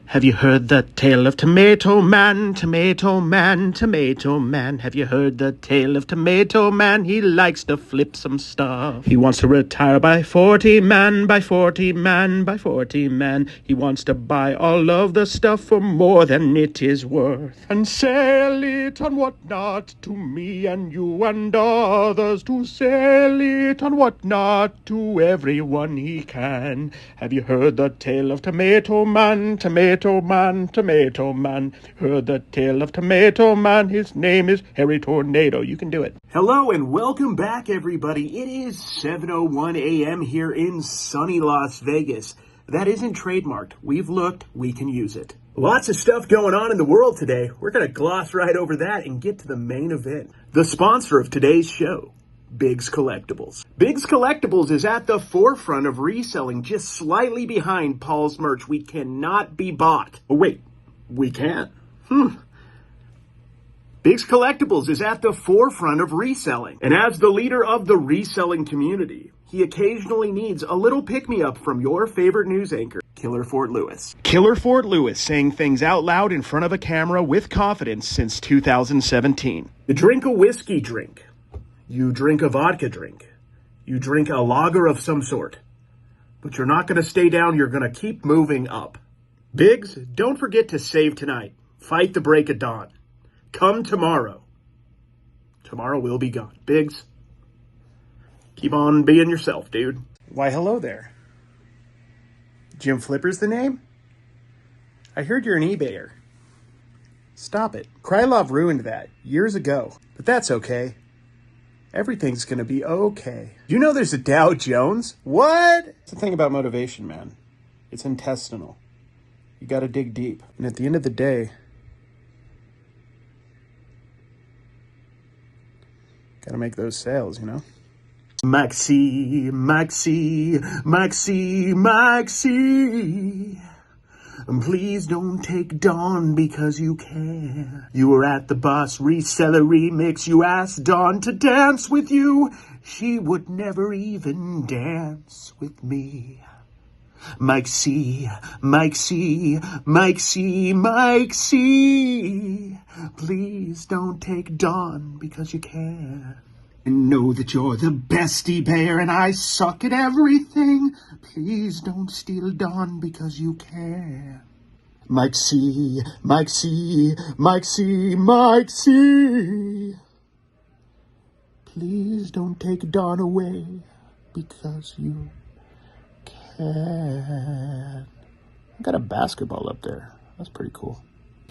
Have you heard the tale of Tomato Man, Tomato Man, Tomato Man? Have you heard the tale of Tomato Man? He likes to flip some stuff. He wants to retire by 40 man, by 40 man, by 40 man. He wants to buy all of the stuff for more than it is worth. And sell it on Whatnot to me and you and others. To sell it on Whatnot to everyone he can. Have you heard the tale of Tomato Man, Tomato Man, Tomato Man? Heard the tale of Tomato Man. His name is Harry Tornado. You can do it. Hello and welcome back, everybody. It is 7:01 a.m. here in sunny Las Vegas. That isn't trademarked. We've looked. We can use it. Lots of stuff going on in the world today. We're going to gloss right over that and get to the main event. The sponsor of today's show, Biggs Collectibles. Biggs Collectibles is at the forefront of reselling, just slightly behind Paul's Merch. We cannot be bought. Oh, wait, we can. Biggs Collectibles is at the forefront of reselling. And as the leader of the reselling community, he occasionally needs a little pick-me-up from your favorite news anchor, Killer Fort Lewis. Killer Fort Lewis, saying things out loud in front of a camera with confidence since 2017. You drink a whiskey drink. You drink a vodka drink. You drink a lager of some sort. But you're not going to stay down. You're going to keep moving up. Biggs, don't forget to save tonight. Fight the break of dawn. Come tomorrow. Tomorrow will be gone. Biggs, keep on being yourself, dude. Why, hello there. Jim Flipper's the name? I heard you're an eBayer. Stop it. Krylov ruined that years ago, but that's okay. Everything's gonna be okay. You know there's a Dow Jones? What? That's the thing about motivation, man. It's intestinal. You gotta dig deep. And at the end of the day, gotta make those sales, you know? Maxi, Maxi, Maxi, Maxi. Please don't take Dawn because you care. You were at the Boss Reseller remix. You asked Dawn to dance with you. She would never even dance with me. Mike C, Mike C, Mike C, Mike C. Please don't take Dawn because you care. And know that you're the best eBayer and I suck at everything. Please don't steal Dawn because you care. Mike C, Mike C, Mike C, Mike C. Please don't take Dawn away because you can. I got a basketball up there. That's pretty cool.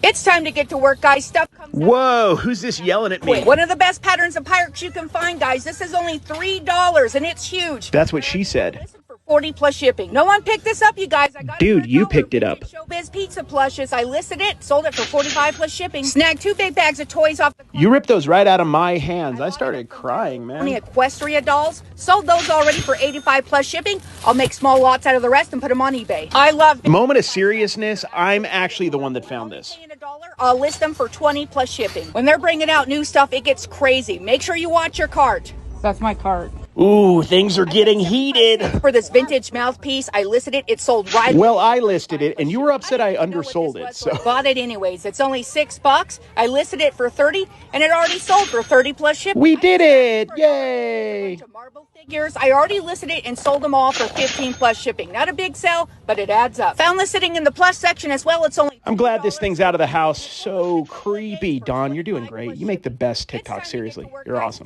It's time to get to work, guys. Stuff comes Whoa, who's this yelling at me? One of the best patterns of pirates you can find, guys. This is only $3 and it's huge. That's what she said. Listen, for 40 plus shipping. No one picked this up, you guys. I got Dude, it you picked it up. Showbiz pizza plushes. I listed it, sold it for 45 plus shipping. Snagged 2 big bags of toys off the You ripped those right out of my hands. I started crying, man. Only Equestria dolls. Sold those already for 85 plus shipping. I'll make small lots out of the rest and put them on eBay. I love Moment of seriousness, I'm actually the one that found this. I'll list them for 20 plus shipping. When they're bringing out new stuff, it gets crazy. Make sure you watch your cart. That's my cart. Ooh, things are getting heated. For this vintage mouthpiece, I listed it. It sold right. Well, I listed it, and you were upset I undersold it, so. Bought it anyways. It's only $6. I listed it for 30, and it already sold for 30 plus shipping. We did it! Yay! Marble figures. I already listed it and sold them all for 15 plus shipping. Not a big sell, but it adds up. Found this sitting in the plus section as well. It's only. I'm glad this thing's out of the house. So creepy, Dawn. You're doing great. You make the best TikTok. Seriously, you're awesome.